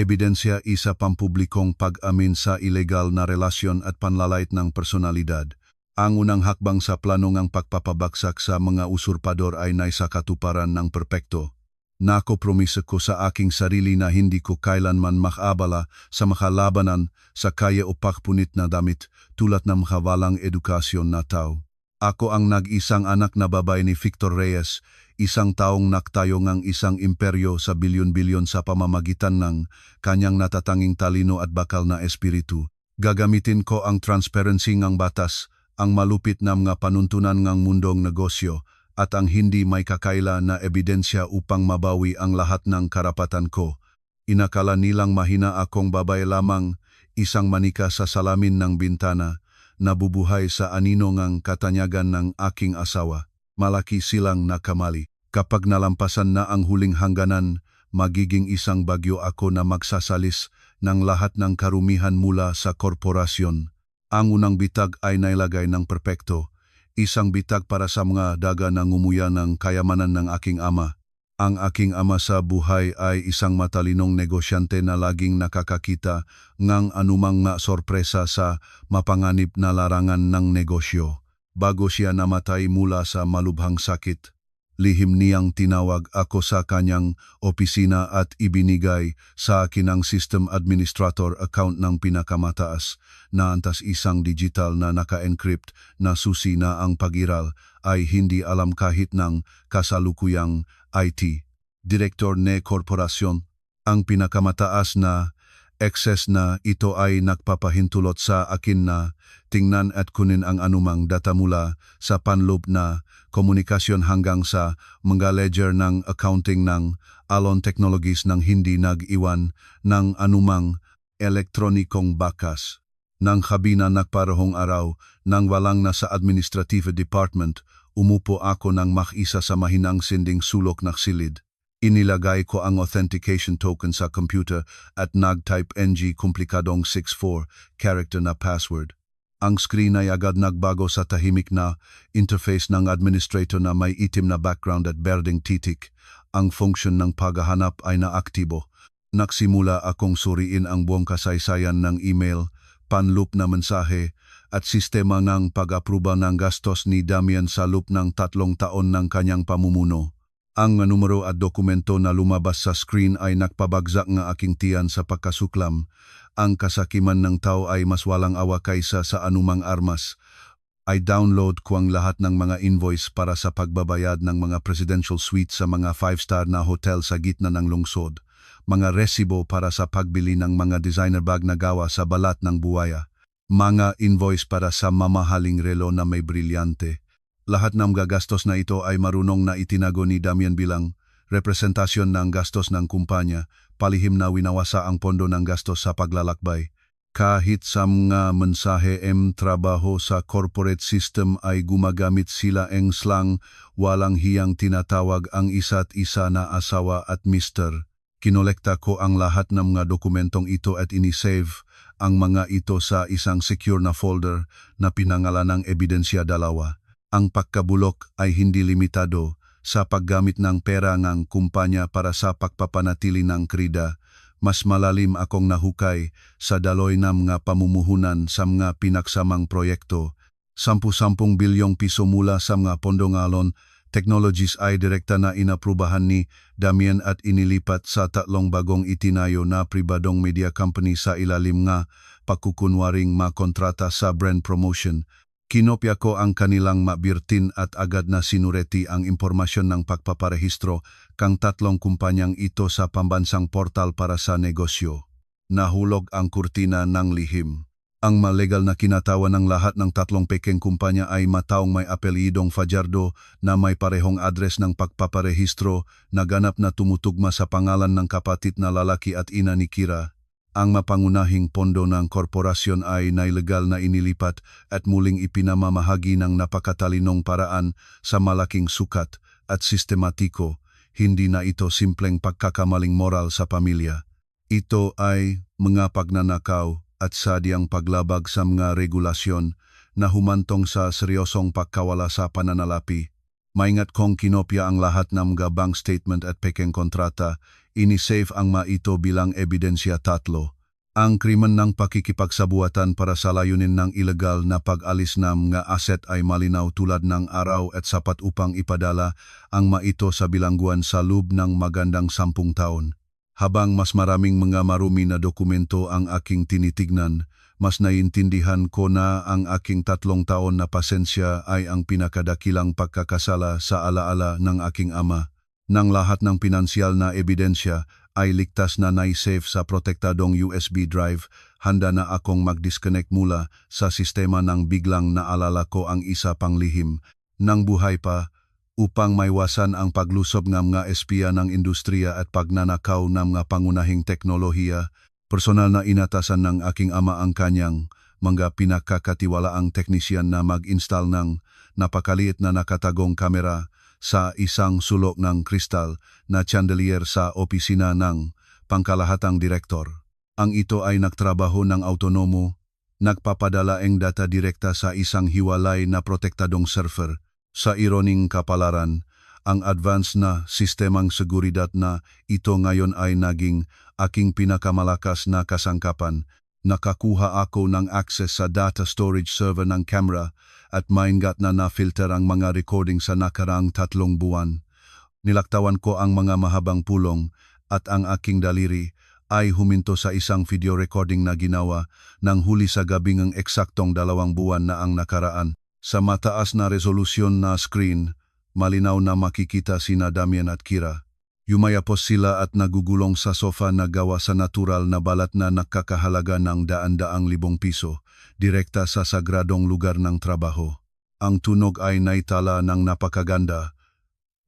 Ebidensya, isa pampublikong pag-amin sa ilegal na relasyon at panlalait ng personalidad. Ang unang hakbang sa plano ng pagpapabagsak sa mga usurpador ay naisakatuparan ng perpekto. Nakopromise ko sa aking sarili na hindi ko kailanman makabala sa makalabanan sa kaya o pakpunit na damit tulad ng makawalang edukasyon na tao. Ako ang nag-isang anak na babae ni Victor Reyes, isang taong naktayo ng isang imperyo sa bilyon-bilyon sa pamamagitan ng kanyang natatanging talino at bakal na espiritu. Gagamitin ko ang transparency ng batas, ang malupit na mga panuntunan ng mundong negosyo, at ang hindi may kakaila na ebidensya upang mabawi ang lahat ng karapatan ko. Inakala nilang mahina akong babae lamang, isang manika sa salamin ng bintana, nabubuhay sa anino ng katanyagan ng aking asawa. Malaki silang nakamali. Kapag nalampasan na ang huling hangganan, magiging isang bagyo ako na magsasalis ng lahat ng karumihan mula sa korporasyon. Ang unang bitag ay nailagay ng perpekto. Isang bitag para sa mga daga na ngumuya ng kayamanan ng aking ama. Ang aking ama sa buhay ay isang matalinong negosyante na laging nakakakita ng anumang nga sorpresa sa mapanganib na larangan ng negosyo. Bago siya namatay mula sa malubhang sakit, lihim niyang tinawag ako sa kanyang opisina at ibinigay sa akin ang system administrator account ng pinakamataas na antas isang digital na naka-encrypt na susi na ang pag-iral ay hindi alam kahit ng kasalukuyang IT. Direktor ng korporasyon, ang pinakamataas na excess na ito ay nagpapahintulot sa akin na tingnan at kunin ang anumang data mula sa panloob na komunikasyon hanggang sa mga ledger ng accounting ng Alon Technologies nang hindi nag-iwan ng anumang elektronikong bakas. Nang kabina nagparahong araw, nang walang nasa administrative department, umupo ako ng mag-isa sa mahinang sinding sulok ng silid. Inilagay ko ang authentication token sa computer at nag-type ng komplikadong 64 character na password. Ang screen ay agad nagbago sa tahimik na interface ng administrator na may itim na background at berdeng titik. Ang function ng paghahanap ay naaktibo. Nagsimula akong suriin ang buong kasaysayan ng email, panloop na mensahe, at sistema ng pag-apruba ng gastos ni Damian sa loob ng 3 taon ng kanyang pamumuno. Ang numero at dokumento na lumabas sa screen ay nagpabagsak ng aking tiyan sa pagkasuklam. Ang kasakiman ng tao ay mas walang awa kaysa sa anumang armas. Ay download ko ang lahat ng mga invoice para sa pagbabayad ng mga presidential suite sa mga 5-star na hotel sa gitna ng lungsod. Mga resibo para sa pagbili ng mga designer bag na gawa sa balat ng buwaya. Mga invoice para sa mamahaling relo na may brilyante. Lahat ng gagastos na ito ay marunong na itinago ni Damian bilang representasyon ng gastos ng kumpanya, palihim na winawasa ang pondo ng gastos sa paglalakbay. Kahit sa mga mensahe trabaho sa corporate system ay gumagamit sila ng slang, walang hiyang tinatawag ang isa't isa na asawa at mister. Kinolekta ko ang lahat ng mga dokumentong ito at inisave ang mga ito sa isang secure na folder na pinangalan ng ebidensya 2. Ang pagkabulok ay hindi limitado sa paggamit ng pera ng kumpanya para sa pagpapanatili ng krida. Mas malalim akong nahukay sa daloy ng mga pamumuhunan sa mga pinaksamang proyekto. 10 bilyong piso mula sa mga pondong alon technologies ay direkta na inaprubahan ni Damian at inilipat sa 3 bagong itinayo na pribadong media company sa ilalim nga pagkukunwaring makontrata sa brand promotion. Kinopya ko ang kanilang mabirtin at agad na sinureti ang impormasyon ng pagpaparehistro kang 3 kumpanyang ito sa pambansang portal para sa negosyo. Nahulog ang kurtina ng lihim. Ang malegal na kinatawan ng lahat ng 3 pekeng kumpanya ay mataong may apelyidong Fajardo na may parehong address ng pagpaparehistro na ganap na tumutugma sa pangalan ng kapatid na lalaki at ina ni Kira. Ang mapangunahing pondo ng korporasyon ay nailegal na inilipat at muling ipinamamahagi ng napakatalinong paraan sa malaking sukat at sistematiko. Hindi na ito simpleng pagkakamaling moral sa pamilya. Ito ay mga pagnanakaw at sadyang paglabag sa mga regulasyon na humantong sa seryosong pagkawala sa pananalapi. Maingat kong kinopya ang lahat ng mga bank statement at pekeng kontrata, inisave ang mga ito bilang ebidensya 3. Ang krimen ng pakikipagsabuatan para sa layunin ng ilegal na pag-alis ng mga asset ay malinaw tulad ng araw at sapat upang ipadala ang mga ito sa bilangguan sa loob ng magandang 10 taon. Habang mas maraming mga marumi na dokumento ang aking tinitignan, mas naiintindihan ko na ang aking 3 taon na pasensya ay ang pinakadakilang pagkakasala sa alaala ng aking ama. Nang lahat ng pinansyal na ebidensya ay ligtas na naisave sa protektadong USB drive, handa na akong mag-disconnect mula sa sistema nang biglang naalala ko ang isa pang lihim ng buhay pa, upang maiwasan ang paglusob ng mga espiya ng industriya at pagnanakaw ng mga pangunahing teknolohiya. Personal na inatasan ng aking ama ang kanyang mga pinakakatiwalaang teknisyan na mag-install ng napakaliit na nakatagong kamera sa isang sulok ng kristal na chandelier sa opisina ng pangkalahatang direktor. Ang ito ay nagtrabaho ng autonomo, nagpapadala ang data direkta sa isang hiwalay na protektadong server. Sa ironing kapalaran, ang advanced na sistemang seguridad na ito ngayon ay naging aking pinakamalakas na kasangkapan. Nakakuha ako ng access sa data storage server ng camera at maingat na na-filter ang mga recording sa nakarang 3 buwan. Nilaktawan ko ang mga mahabang pulong at ang aking daliri ay huminto sa isang video recording na ginawa ng huli sa gabing ang eksaktong 2 buwan na ang nakaraan. Sa mataas na resolusyon na screen, malinaw na makikita sina Damian at Kira. Yumayapos sila at nagugulong sa sofa na gawa sa natural na balat na nakakahalaga ng daan-daang libong piso, direkta sa sagradong lugar ng trabaho. Ang tunog ay naitala ng napakaganda.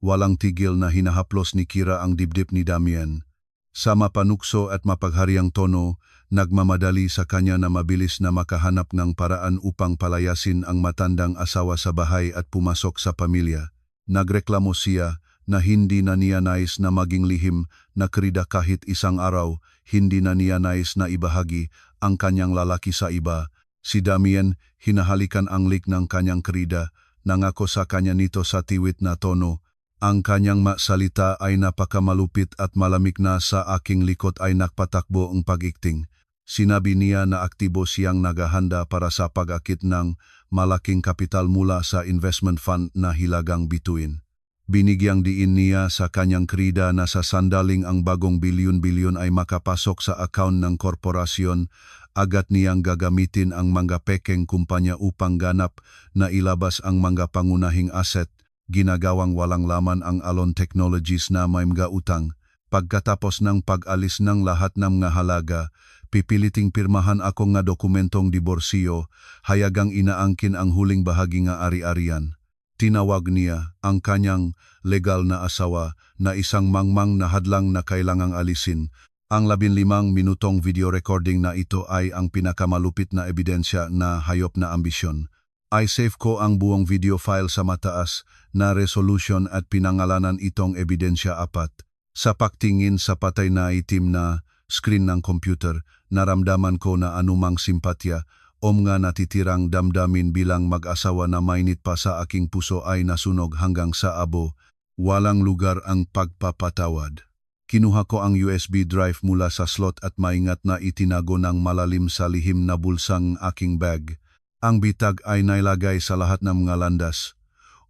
Walang tigil na hinahaplos ni Kira ang dibdib ni Damian. Sa mapanukso at mapaghariang tono, nagmamadali sa kanya na mabilis na makahanap ng paraan upang palayasin ang matandang asawa sa bahay at pumasok sa pamilya. Nagreklamo siya na hindi na niya nais na maging lihim na krida kahit isang araw, hindi na niya nais na ibahagi ang kanyang lalaki sa iba. Si Damian hinahalikan ang lik ng kanyang krida, nangako sa kanya nito sa tiwit na tono, Ang kanyang salita ay napakamalupit at malamig na sa aking likod ay nakpatakbo ang pag-ikting. Sinabi niya na aktibo siyang naghahanda para sa pag-akit ng malaking kapital mula sa investment fund na hilagang bituin. Binigyang diin niya sa kanyang krida na sa sandaling ang bagong bilyon-bilyon ay makapasok sa account ng korporasyon, agad niyang gagamitin ang mga pekeng kumpanya upang ganap na ilabas ang mga pangunahing asset, ginagawang walang laman ang Alon Technologies na may mga utang. Pagkatapos ng pag-alis ng lahat ng mga halaga, pipiliting pirmahan ako nga dokumentong diborsyo, hayagang inaangkin ang huling bahagi nga ari-arian. Tinawag niya ang kanyang legal na asawa na isang mangmang na hadlang na kailangang alisin. Ang 15 minutong video recording na ito ay ang pinakamalupit na ebidensya na hayop na ambisyon. I-save ko ang buong video file sa mataas na resolution at pinangalanan itong ebidensya 4. Sa pagtingin sa patay na itim na screen ng computer, naramdaman ko na anumang simpatya o nga natitirang damdamin bilang mag-asawa na mainit pa sa aking puso ay nasunog hanggang sa abo. Walang lugar ang pagpapatawad. Kinuha ko ang USB drive mula sa slot at maingat na itinago ng malalim sa lihim na bulsang aking bag. Ang bitag ay nailagay sa lahat ng mga landas.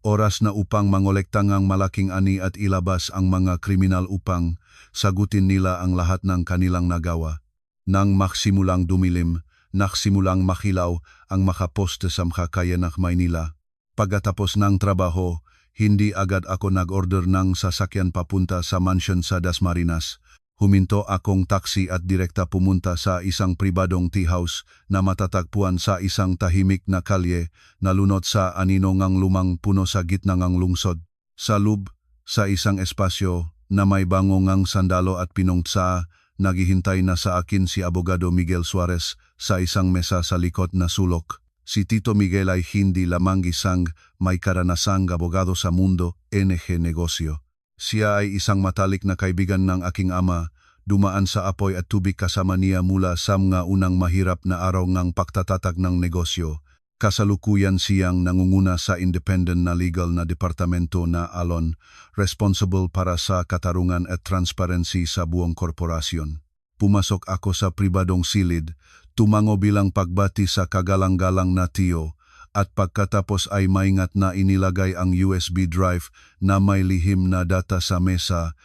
Oras na upang mangolekta ng malaking ani at ilabas ang mga kriminal upang sagutin nila ang lahat ng kanilang nagawa. Nang maksimulang dumilim, naksimulang makilaw ang makaposte sa makakaya ng Maynila. Pagkatapos ng trabaho, hindi agad ako nag-order ng sasakyan papunta sa mansion sa Dasmariñas. Huminto akong taxi at direkta pumunta sa isang pribadong tea house na matatagpuan sa isang tahimik na kalye na lunod sa anino ngang lumang puno sa gitna ngang lungsod. Sa loob, sa isang espasyo na may bango ngang sandalo at pinongtsa, naghihintay na sa akin si Abogado Miguel Suarez sa isang mesa sa likod na sulok. Si Tito Miguel ay hindi lamang isang may karanasang abogado sa mundo, NG negosyo. Siya ay isang matalik na kaibigan ng aking ama, dumaan sa apoy at tubig kasama niya mula sa mga unang mahirap na araw ng pagtatatag ng negosyo. Kasalukuyan siyang nangunguna sa independent na legal na departamento na Alon, responsible para sa katarungan at transparency sa buong korporasyon. Pumasok ako sa pribadong silid, tumango bilang pagbati sa kagalang-galang na tiyo, at pagkatapos ay maingat na inilagay ang USB drive na may lihim na data sa mesa.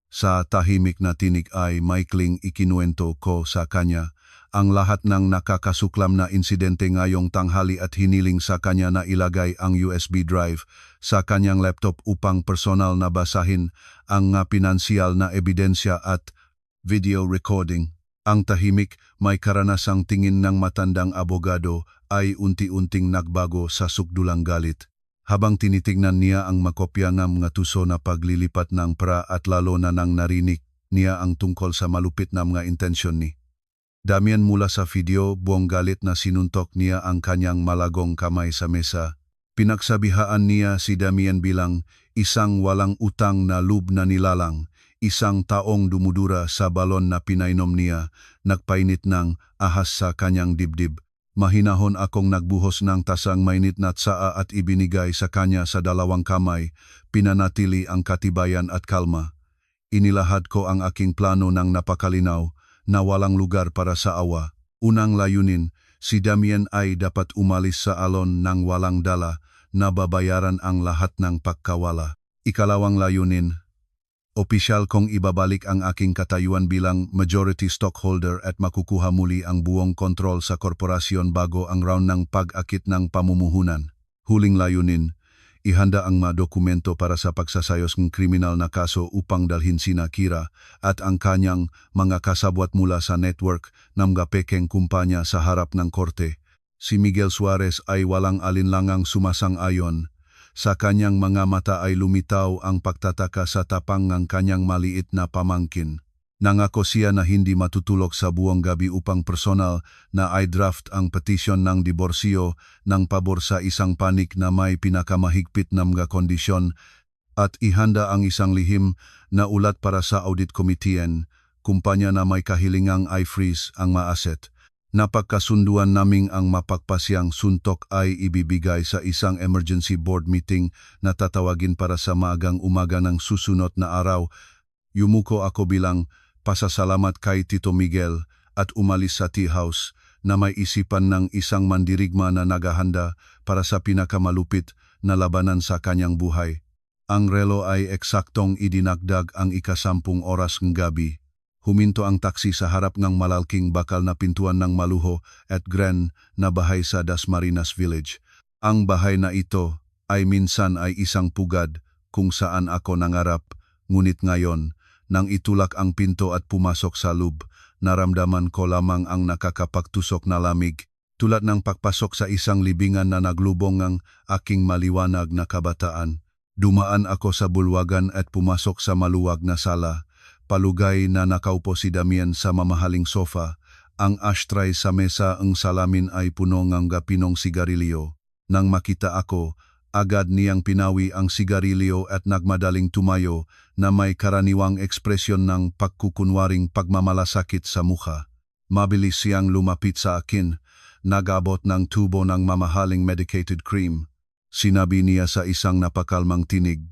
Sa tahimik na tinig ay maikling ikinuwento ko sa kanya ang lahat ng nakakasuklam na insidente ngayong tanghali at hiniling sa kanya na ilagay ang USB drive sa kanyang laptop upang personal na basahin ang pinansyal na ebidensya at video recording. Ang tahimik, may karanasang tingin ng matandang abogado ay unti-unting nagbago sa sukdulang galit. Habang tinitingnan niya ang makopya ng mga tuso na paglilipat ng pra at lalo na nang narinig niya ang tungkol sa malupit na mga intensyon ni Damian mula sa video, buong galit na sinuntok niya ang kanyang malagong kamay sa mesa. Pinagsabihaan niya si Damian bilang isang walang utang na loob na nilalang, isang taong dumudura sa balon na pinainom niya, nagpainit ng ahas sa kanyang dibdib. Mahinahon akong nagbuhos ng tasang mainit na tsaa at ibinigay sa kanya sa dalawang kamay, pinanatili ang katibayan at kalma. Inilahad ko ang aking plano ng napakalinaw, na walang lugar para sa awa. Unang layunin, si Damian ay dapat umalis sa Alon ng walang dala, na babayaran ang lahat ng pagkawala. Ikalawang layunin, opisyal kong ibabalik ang aking katayuan bilang majority stockholder at makukuha muli ang buong kontrol sa korporasyon bago ang round ng pag-akit ng pamumuhunan. Huling layunin, ihanda ang mga dokumento para sa pagsasayos ng kriminal na kaso upang dalhin sina Kira at ang kanyang mga kasabwat mula sa network ng mga pekeng kumpanya sa harap ng korte. Si Miguel Suarez ay walang alinlangang sumasang-ayon. Sa kanyang mga mata ay lumitaw ang pagtataka sa tapang ng kanyang maliit na pamangkin. Nangako siya na hindi matutulog sa buong gabi upang personal na i-draft ang petisyon ng diborsyo ng pabor sa isang panik na may pinakamahigpit na mga kondisyon at ihanda ang isang lihim na ulat para sa audit committee kumpanya na may kahilingang i-freeze ang mga asset. Napagkasunduan naming ang mapagpasyang suntok ay ibibigay sa isang emergency board meeting na tatawagin para sa maagang umaga ng susunod na araw. Yumuko ako bilang pasasalamat kay Tito Miguel at umalis sa tea house na may isipan ng isang mandirigma na naghahanda para sa pinakamalupit na labanan sa kanyang buhay. Ang relo ay eksaktong idinagdag ang 10 oras ng gabi. Huminto ang taksi sa harap ng malalking bakal na pintuan ng Maluho at Gren na bahay sa Dasmariñas Village. Ang bahay na ito ay minsan ay isang pugad kung saan ako nangarap, ngunit ngayon, nang itulak ang pinto at pumasok sa loob, naramdaman ko lamang ang nakakapagtusok na lamig. Tulad ng pagpasok sa isang libingan na naglubong ang aking maliwanag na kabataan. Dumaan ako sa bulwagan at pumasok sa maluwag na sala. Palugay na nakaupo si Damian sa mamahaling sofa. Ang ashtray sa mesa ang salamin ay puno ng gapinong sigarilyo. Nang makita ako, agad niyang pinawi ang sigarilyo at nagmadaling tumayo na may karaniwang ekspresyon ng pagkukunwaring pagmamalasakit sa mukha. Mabilis siyang lumapit sa akin, nagabot ng tubo ng mamahaling medicated cream. Sinabi niya sa isang napakalmang tinig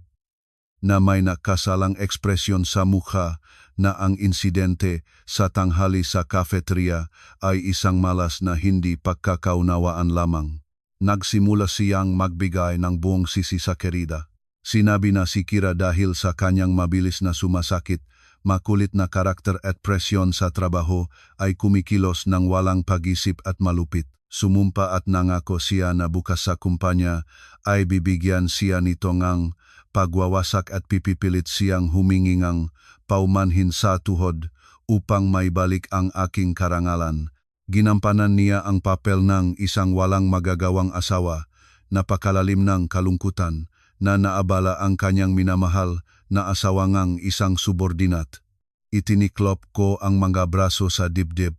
na may nakasalang ekspresyon sa mukha na ang insidente sa tanghali sa cafeteria ay isang malas na hindi pagkakaunawaan lamang. Nagsimula siyang magbigay ng buong sisi sa Querida. Sinabi na si Kira dahil sa kanyang mabilis na sumasakit, makulit na karakter at presyon sa trabaho ay kumikilos ng walang pag-isip at malupit. Sumumpa at nangako siya na bukas sa kumpanya ay bibigyan siya nito ng pagwawasak at pipipilit siyang humingi ng paumanhin sa tuhod upang maibalik ang aking karangalan. Ginampanan niya ang papel ng isang walang magagawang asawa, napakalalim ng kalungkutan na naabala ang kanyang minamahal na asawa ngang isang subordinat. Itiniklop ko ang mga braso sa dibdib,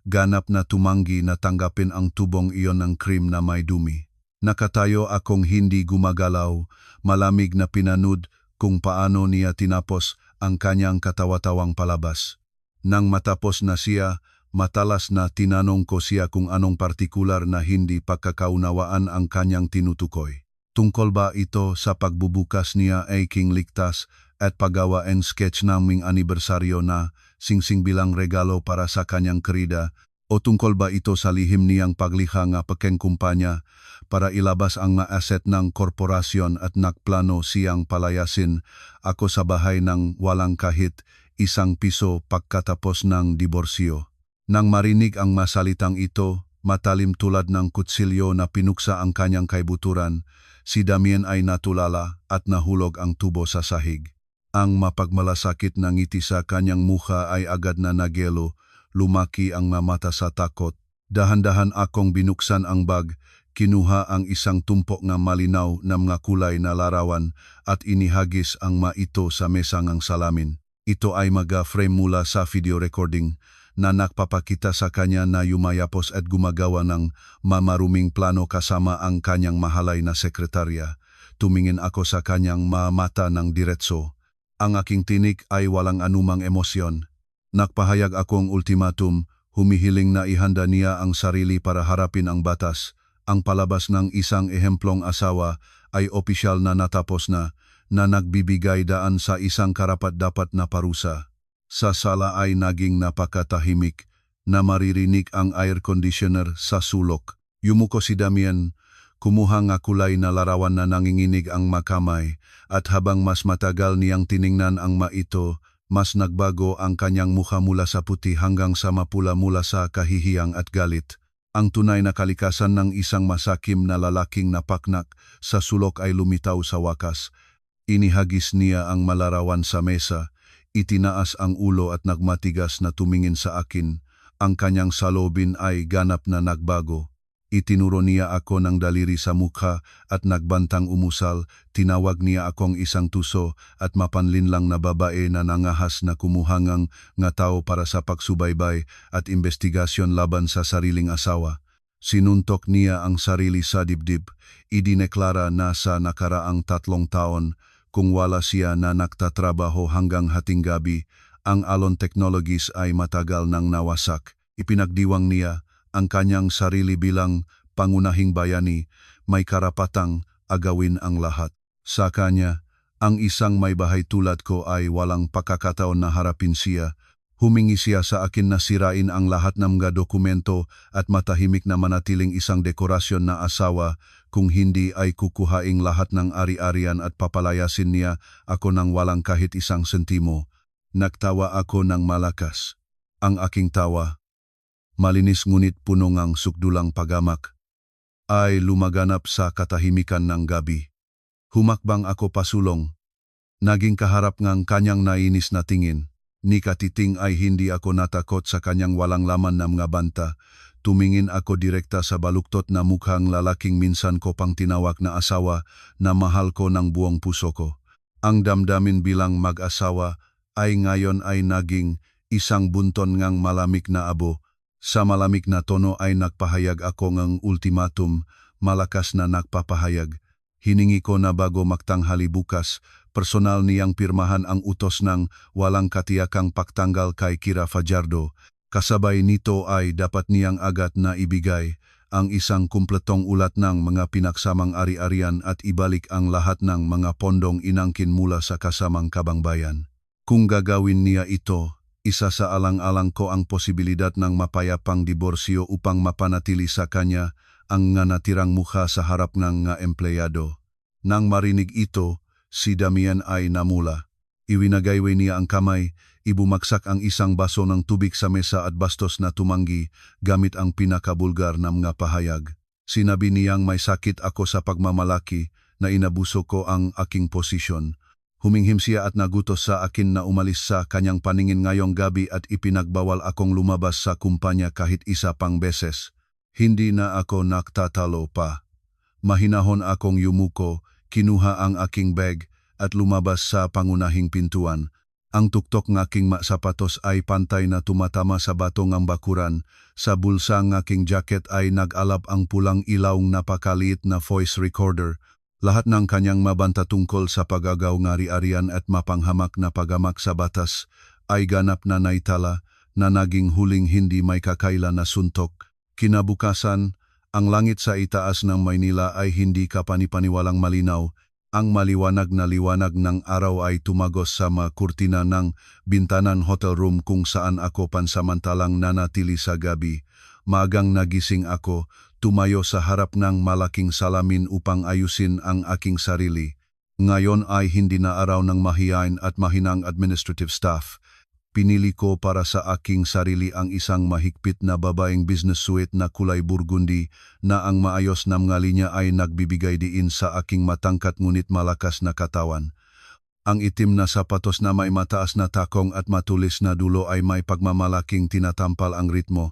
ganap na tumanggi na tanggapin ang tubong iyon ng cream na may dumi. Nakatayo akong hindi gumagalaw, malamig na pinanood kung paano niya tinapos ang kanyang katawa-tawang palabas. Nang matapos na siya, matalas na tinanong ko siya kung anong partikular na hindi pagkakaunawaan ang kanyang tinutukoy. Tungkol ba ito sa pagbubukas niya ay king ligtas at paggawa and sketch naming anibersaryo na singsing bilang regalo para sa kanyang Querida, o tungkol ba ito sa lihim niyang pagliha nga pekeng kumpanya para ilabas ang mga asset ng korporasyon at nagplano siyang palayasin ako sa bahay ng walang kahit isang piso pagkatapos ng diborsyo. Nang marinig ang masalitang ito, matalim tulad ng kutsilyo na pinuksa ang kanyang kaibuturan, si Damian ay natulala at nahulog ang tubo sa sahig. Ang mapagmalasakit na ngiti sa kanyang mukha ay agad na nagyelo. Lumaki ang mata sa takot. Dahan-dahan akong binuksan ang bag, kinuha ang isang tumpok ng malinaw na mga kulay na larawan at inihagis ang ito sa mesa ng salamin. Ito ay frame mula sa video recording na nagpapakita sa kanya na yumayapos at gumagawa ng mamaruming plano kasama ang kanyang mahalay na sekretarya. Tumingin ako sa kanyang mata ng diretso. Ang aking tinik ay walang anumang emosyon. Nagpahayag akong ultimatum, humihiling na ihanda niya ang sarili para harapin ang batas. Ang palabas ng isang ehemplong asawa ay opisyal na natapos na nagbibigay daan sa isang karapat-dapat na parusa. Sa sala ay naging napakatahimik na maririnig ang air conditioner sa sulok. Yumuko si Damian, kumuha ng kulay na larawan na nanginginig ang makamay at habang mas matagal niyang tiningnan ang ito, mas nagbago ang kanyang mukha mula sa puti hanggang sa mapula mula sa kahihiyang at galit. Ang tunay na kalikasan ng isang masakim na lalaking napaknak sa sulok ay lumitaw sa wakas. Inihagis niya ang malarawan sa mesa, itinaas ang ulo at nagmatigas na tumingin sa akin. Ang kanyang salobin ay ganap na nagbago. Itinuro niya ako ng daliri sa mukha at nagbantang umusal. Tinawag niya akong isang tuso at mapanlinlang na babae na nangahas na kumuhangang nga tao para sa pagsubaybay at investigasyon laban sa sariling asawa. Sinuntok niya ang sarili sa dibdib. Idineklara na sa nakaraang 3 taon, kung wala siya na nagtatrabaho hanggang hating gabi, ang Alon Technologies ay matagal nang nawasak. Ipinagdiwang niya, ang kanyang sarili bilang pangunahing bayani, may karapatang agawin ang lahat. Sa kanya, ang isang may bahay tulad ko ay walang pagkakataon na harapin siya. Humingi siya sa akin na sirain ang lahat ng mga dokumento at matahimik na manatiling isang dekorasyon na asawa, kung hindi ay kukuhaing lahat ng ari-arian at papalayasin niya ako ng walang kahit isang sentimo. Nagtawa ako ng malakas. Ang aking tawa, malinis ngunit puno ng sukdulang pagamak, ay lumaganap sa katahimikan ng gabi. Humakbang ako pasulong. Naging kaharap ng kanyang nainis na tingin. Ni katiting ay hindi ako natakot sa kanyang walang laman na mga banta. Tumingin ako direkta sa baluktot na mukhang lalaking minsan ko pang tinawag na asawa na mahal ko ng buong puso ko. Ang damdamin bilang mag-asawa ay ngayon ay naging isang bunton ngang malamig na abo. Sa malamig na tono ay nagpahayag ako ng ultimatum, malakas na nagpapahayag. Hiningi ko na bago magtanghali bukas, personal niyang pirmahan ang utos ng walang katiyakang pagtanggal kay Kira Fajardo. Kasabay nito ay dapat niyang agad na ibigay ang isang kumpletong ulat ng mga pinaksamang ari-arian at ibalik ang lahat ng mga pondong inangkin mula sa kasamang kabangbayan. Kung gagawin niya ito, isa sa alang-alang ko ang posibilidad ng mapayapang diborsyo upang mapanatili sa kanya ang nga natirang mukha sa harap ng nga empleyado. Nang marinig ito, si Damian ay namula. Iwinagaywe niya ang kamay, ibumagsak ang isang baso ng tubig sa mesa at bastos na tumanggi gamit ang pinakabulgar na mga pahayag. Sinabi niyang may sakit ako sa pagmamalaki na inabuso ko ang aking posisyon. Huminghim siya at nagutos sa akin na umalis sa kanyang paningin ngayong gabi at ipinagbawal akong lumabas sa kumpanya kahit isa pang beses. Hindi na ako nagtatalo pa. Mahinahon akong yumuko, kinuha ang aking bag at lumabas sa pangunahing pintuan. Ang tuktok ng aking sapatos ay pantay na tumatama sa bato ng bakuran. Sa bulsa ng aking jacket ay nag-alab ang pulang ilawng napakaliit na voice recorder. Lahat ng kanyang mabanta tungkol sa pagagaw ng ari-arian at mapanghamak na pagamak sa batas ay ganap na naitala na naging huling hindi may kakailan na suntok. Kinabukasan, ang langit sa itaas ng Maynila ay hindi kapanipaniwalang malinaw. Ang maliwanag na liwanag ng araw ay tumagos sa mga kurtina ng bintanan hotel room kung saan ako pansamantalang nanatili sa gabi. Maagang nagising ako, tumayo sa harap ng malaking salamin upang ayusin ang aking sarili. Ngayon ay hindi na araw ng mahiyain at mahinang administrative staff. Pinili ko para sa aking sarili ang isang mahigpit na babaeng business suit na kulay burgundy na ang maayos na mga linya ay nagbibigay diin sa aking matangkat ngunit malakas na katawan. Ang itim na sapatos na may mataas na takong at matulis na dulo ay may pagmamalaking tinatampal ang ritmo.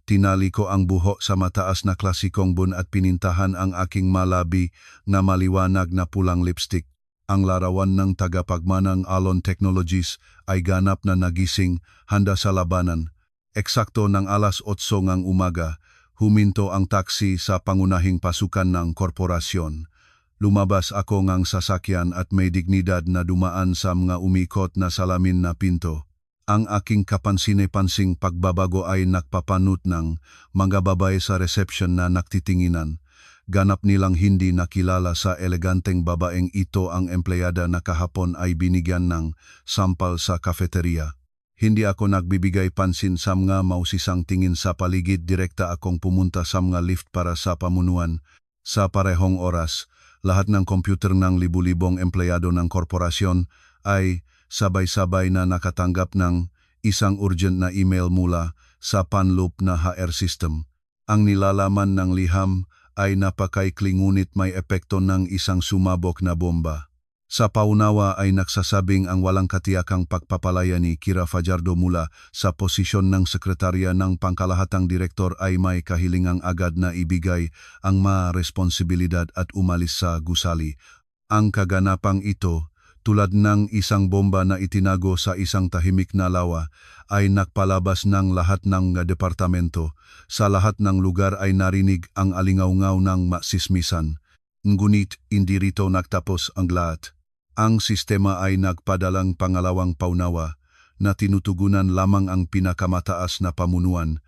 Tinali ko ang buhok sa mataas na klasikong bun at pinintahan ang aking malabi na maliwanag na pulang lipstick. Ang larawan ng tagapagmanang Alon Technologies ay ganap na nagising, handa sa labanan. Eksakto ng alas 8 ng umaga, huminto ang taksi sa pangunahing pasukan ng korporasyon. Lumabas ako ng sasakyan at may dignidad na dumaan sa mga umikot na salamin na pinto. Ang aking kapansin-pansing pagbabago ay nagpapanut ng mga babae sa reception na naktitinginan. Ganap nilang hindi nakilala sa eleganteng babaeng ito ang empleyada na kahapon ay binigyan ng sampal sa kafeteria. Hindi ako nagbibigay pansin sa mga mausisang tingin sa paligid, direkta akong pumunta sa mga lift para sa pamunuan. Sa parehong oras, lahat ng computer ng libu-libong empleyado ng korporasyon ay sabay-sabay na nakatanggap ng isang urgent na email mula sa Panloop na HR system. Ang nilalaman ng liham ay napakaikli ngunit may epekto ng isang sumabog na bomba. Sa paunawa ay nagsasabing ang walang katiyakang pagpapalaya ni Kira Fajardo mula sa posisyon ng sekretarya ng pangkalahatang direktor ay may kahilingang agad na ibigay ang responsibilidad at umalis sa gusali. Ang kaganapang ito, tulad ng isang bomba na itinago sa isang tahimik na lawa, ay nakpalabas ng lahat ng departamento. Sa lahat ng lugar ay narinig ang alingaw-ngaw ng masismisan. Ngunit hindi rito nagtapos ang lahat. Ang sistema ay nagpadalang pangalawang paunawa na tinutugunan lamang ang pinakamataas na pamunuan.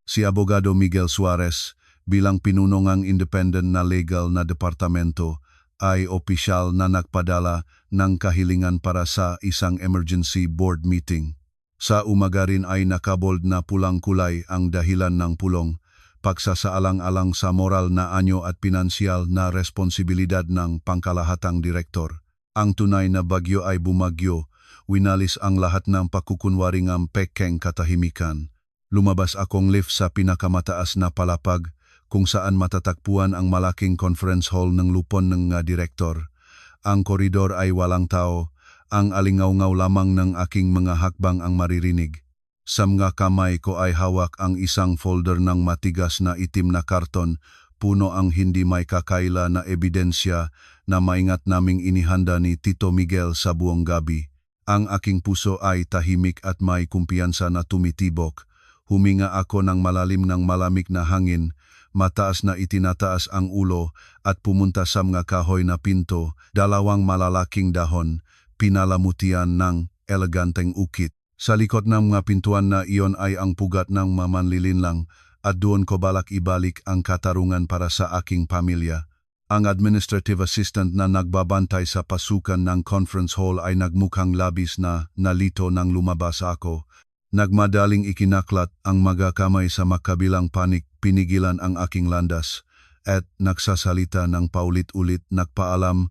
Si Abogado Miguel Suarez bilang pinuno ng independent na legal na departamento ay opisyal na nagpadala ng kahilingan para sa isang emergency board meeting. Sa umaga rin ay nakabold na pulang kulay ang dahilan ng pulong, pagsasaalang-alang sa moral na anyo at pinansyal na responsibilidad ng pangkalahatang direktor. Ang tunay na bagyo ay bumagyo, winalis ang lahat ng pakukunwaring ang pekeng katahimikan. Lumabas akong lift sa pinakamataas na palapag kung saan matatagpuan ang malaking conference hall ng lupon ng direktor. Ang koridor ay walang tao, ang alingaw-ngaw lamang ng aking mga hakbang ang maririnig. Sa mga kamay ko ay hawak ang isang folder ng matigas na itim na karton, puno ang hindi may kakaila na ebidensya na maingat naming inihanda ni Tito Miguel sa buong gabi. Ang aking puso ay tahimik at may kumpiyansa na tumitibok. Huminga ako ng malalim ng malamig na hangin, mataas na itinataas ang ulo at pumunta sa mga kahoy na pinto, dalawang malalaking dahon, pinalamutian ng eleganteng ukit. Sa likod ng mga pintuan na iyon ay ang pugat ng mamanlilinlang at doon ko balak ibalik ang katarungan para sa aking pamilya. Ang administrative assistant na nagbabantay sa pasukan ng conference hall ay nagmukhang labis na nalito nang lumabas ako. Nagmadaling ikinaklat ang mga kamay sa makabilang panik, pinigilan ang aking landas, at nagsasalita ng paulit-ulit nagpaalam,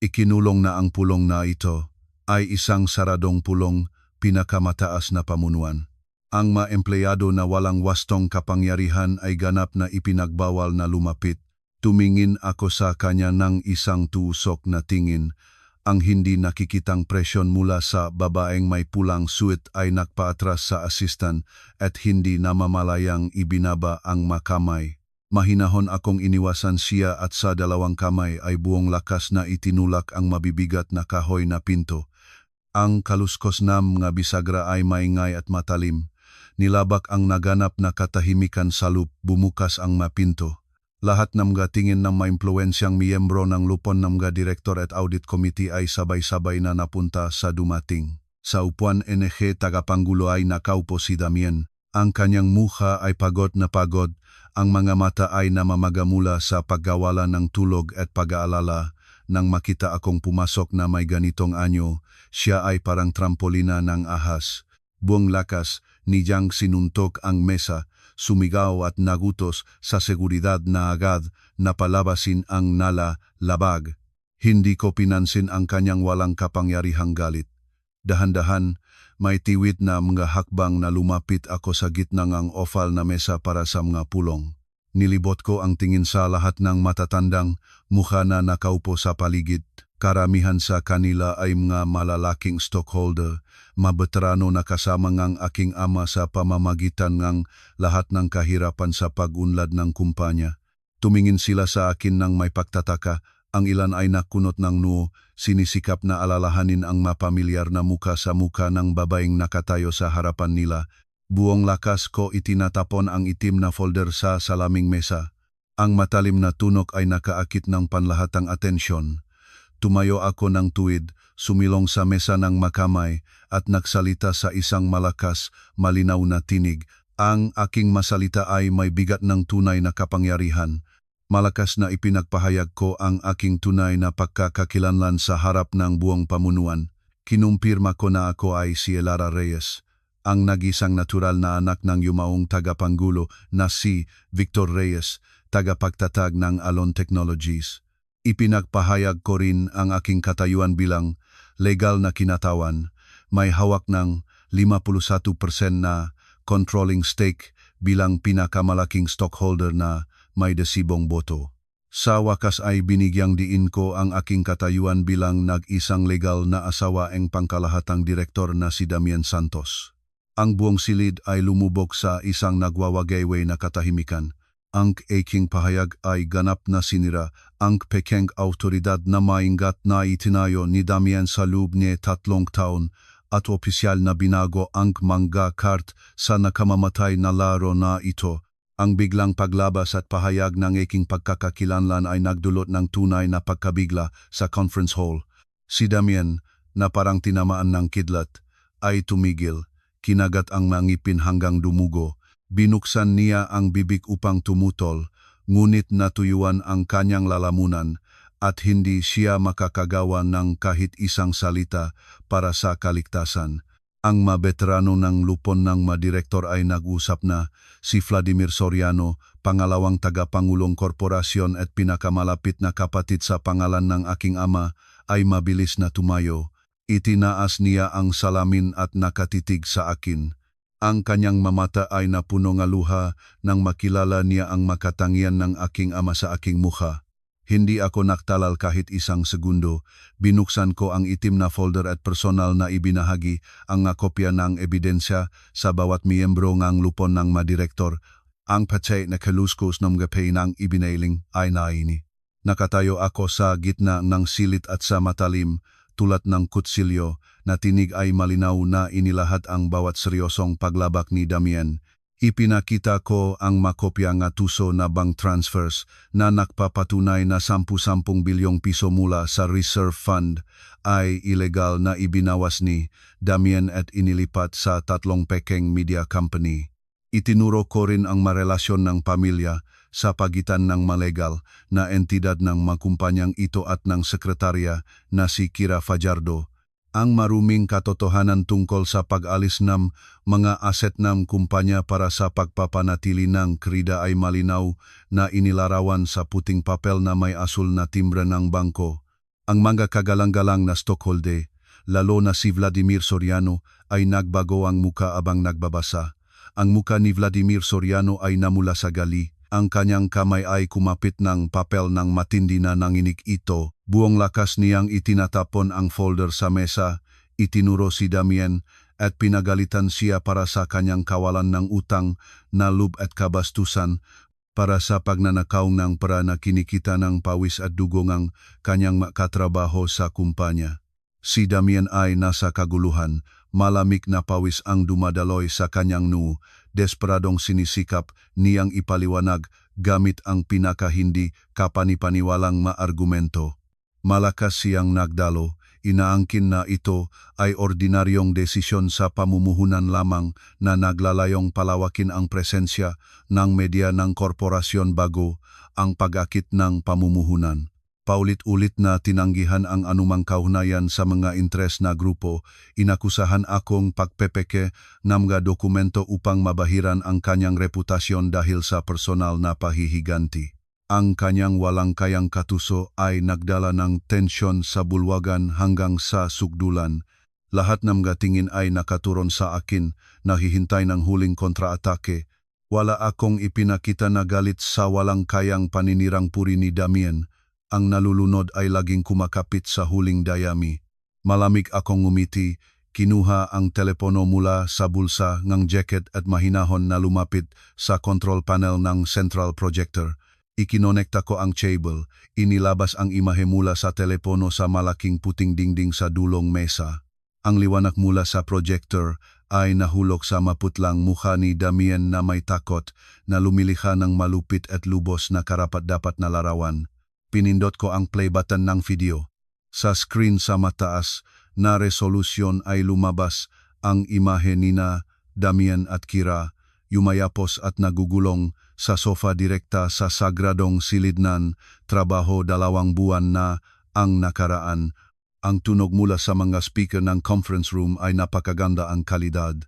ikinulong na ang pulong na ito ay isang saradong pulong, pinakamataas na pamunuan. Ang mga empleyado na walang wastong kapangyarihan ay ganap na ipinagbawal na lumapit. Tumingin ako sa kanya ng isang tusok na tingin. Ang hindi nakikitang presyon mula sa babaeng may pulang suit ay nagpaatras sa assistant at hindi namamalayang ibinaba ang makamay. Mahinahon akong iniwasan siya at sa dalawang kamay ay buong lakas na itinulak ang mabibigat na kahoy na pinto. Ang kaluskos ng mga bisagra ay maingay at matalim. Nilabak ang naganap na katahimikan sa loop, bumukas ang mapinto. Lahat ng mga tingin ng maimpluwensyang miyembro ng lupon ng mga director at audit committee ay sabay-sabay na napunta sa dumating. Sa upuan NG tagapanggulo ay nakaupo si Damien. Ang kanyang mukha ay pagod na pagod, ang mga mata ay namamagamula sa paggawala ng tulog at pag-aalala. Nang makita akong pumasok na may ganitong anyo, siya ay parang trampolina ng ahas. Buong lakas, niyang sinuntok ang mesa, sumigaw at nagutos sa seguridad na agad na palabasin ang labag. Hindi ko pinansin ang kanyang walang kapangyarihang galit. Dahan-dahan, may tiwit na mga hakbang na lumapit ako sa gitna ng oval na mesa para sa mga pulong. Nilibot ko ang tingin sa lahat ng matatandang mukha na nakaupo sa paligid. Karamihan sa kanila ay mga malalaking stockholder, mabeterano na kasama ng aking ama sa pamamagitan ng lahat ng kahirapan sa pag-unlad ng kumpanya. Tumingin sila sa akin ng may pagtataka, ang ilan ay nakunot ng noo, sinisikap na alalahanin ang mapamilyar na muka sa muka ng babaeng nakatayo sa harapan nila. Buong lakas ko itinatapon ang itim na folder sa salaming mesa. Ang matalim na tunok ay nakaakit ng panlahatang atensyon. Tumayo ako ng tuwid, sumilong sa mesa ng makamay at nagsalita sa isang malakas, malinaw na tinig. Ang aking masalita ay may bigat ng tunay na kapangyarihan. Malakas na ipinagpahayag ko ang aking tunay na pagkakakilanlan sa harap ng buong pamunuan. Kinumpirma ko na ako ay si Elara Reyes, ang nagisang natural na anak ng yumaong tagapanggulo na si Victor Reyes, tagapagtatag ng Alon Technologies. Ipinagpahayag ko rin ang aking katayuan bilang legal na kinatawan, may hawak ng 51% na controlling stake bilang pinakamalaking stockholder na may desibong boto. Sa wakas ay binigyang diin ko ang aking katayuan bilang nag-isang legal na asawa ng pangkalahatang direktor na si Damien Santos. Ang buong silid ay lumubog sa isang nagwawagayway na katahimikan. Ang aking pahayag ay ganap na sinira ang pekeng autoridad na maingat na itinayo ni Damien sa loob ni 3 taon at opisyal na binago ang mga kart sa nakamamatay na laro na ito. Ang biglang paglabas at pahayag ng aking pagkakakilanlan ay nagdulot ng tunay na pagkabigla sa conference hall. Si Damien, na parang tinamaan ng kidlat, ay tumigil, kinagat ang mga ngipin hanggang dumugo, Binuksan niya ang bibig upang tumutol, ngunit natuyuan ang kanyang lalamunan at hindi siya makakagawa ng kahit isang salita para sa kaligtasan. Ang mabeterano ng lupon ng madirektor ay nag-usap na si Vladimir Soriano, pangalawang tagapangulong korporasyon at pinakamalapit na kapatid sa pangalan ng aking ama, ay mabilis na tumayo. Itinaas niya ang salamin at nakatitig sa akin. Ang kanyang mamata ay napuno ng luha nang makilala niya ang makatangian ng aking ama sa aking mukha. Hindi ako naktalal kahit isang segundo. Binuksan ko ang itim na folder at personal na ibinahagi ang kopya ng ebidensya sa bawat miyembro ng lupon ng madirektor. Ang patay na kaluskos ng gapay ng ibinailing ay naini. Nakatayo ako sa gitna ng silit at sa matalim, tulad ng kutsilyo, na tinig ay malinaw na inilahat ang bawat seryosong paglabak ni Damien. Ipinakita ko ang makopya nga tuso na bank transfers na nakpapatunay na 10 bilyong piso mula sa reserve fund ay ilegal na ibinawas ni Damien at inilipat sa 3 pekeng media company. Itinuro ko rin ang marelasyon ng pamilya sa pagitan ng malegal na entidad ng makumpanyang ito at ng sekretarya na si Kira Fajardo. Ang maruming katotohanan tungkol sa pag-alis ng mga aset ng kumpanya para sa pagpapanatili ng krida ay malinaw na inilarawan sa puting papel na may asul na timbre ng bangko. Ang mga kagalang-galang na stockholder, lalo na si Vladimir Soriano, ay nagbago ang muka abang nagbabasa. Ang muka ni Vladimir Soriano ay namula sa gali. Ang kanyang kamay ay kumapit ng papel ng matindi na nanginig ito. Buong lakas niyang itinatapon ang folder sa mesa, itinuro si Damien at pinagalitan siya para sa kanyang kawalan ng utang na loob at kabastusan para sa pagnanakaw ng pera na kinikita ng pawis at dugo ng kanyang makatrabaho sa kumpanya. Si Damien ay nasa kaguluhan, malamig na pawis ang dumadaloy sa kanyang noo. Desperadong sinisikap niyang ipaliwanag gamit ang pinakahindi kapanipaniwalang maargumento. Malakas siyang nagdalo, inaangkin na ito ay ordinaryong desisyon sa pamumuhunan lamang na naglalayong palawakin ang presensya ng media ng korporasyon bago ang pag-akit ng pamumuhunan. Paulit-ulit na tinanggihan ang anumang kaunayan sa mga interes na grupo, inakusahan akong pagpepeke ng mga dokumento upang mabahiran ang kanyang reputasyon dahil sa personal na pahihiganti. Ang kanyang walang kayang katuso ay nagdala ng tensyon sa bulwagan hanggang sa sugdulan. Lahat ng mga tingin ay nakaturon sa akin, nahihintay ng huling kontraatake. Wala akong ipinakita na galit sa walang kayang paninirang puri ni Damien. Ang nalulunod ay laging kumakapit sa huling dayami. Malamig akong ngumiti, kinuha ang telepono mula sa bulsa ng jacket at mahinahon na lumapit sa control panel ng central projector. Ikinonekta ko ang cable, inilabas ang imahe mula sa telepono sa malaking puting dingding sa dulong mesa. Ang liwanag mula sa projector ay nahulog sa maputlang mukha ni Damien na may takot na lumilikha ng malupit at lubos na karapat-dapat na larawan. Pinindot ko ang play button ng video. Sa screen sa mataas na resolusyon ay lumabas ang imahe nina Damien at Kira, yumayapos at nagugulong sa sofa direkta sa sagradong silidnan, trabaho 2 buwan na ang nakaraan. Ang tunog mula sa mga speaker ng conference room ay napakaganda ang kalidad.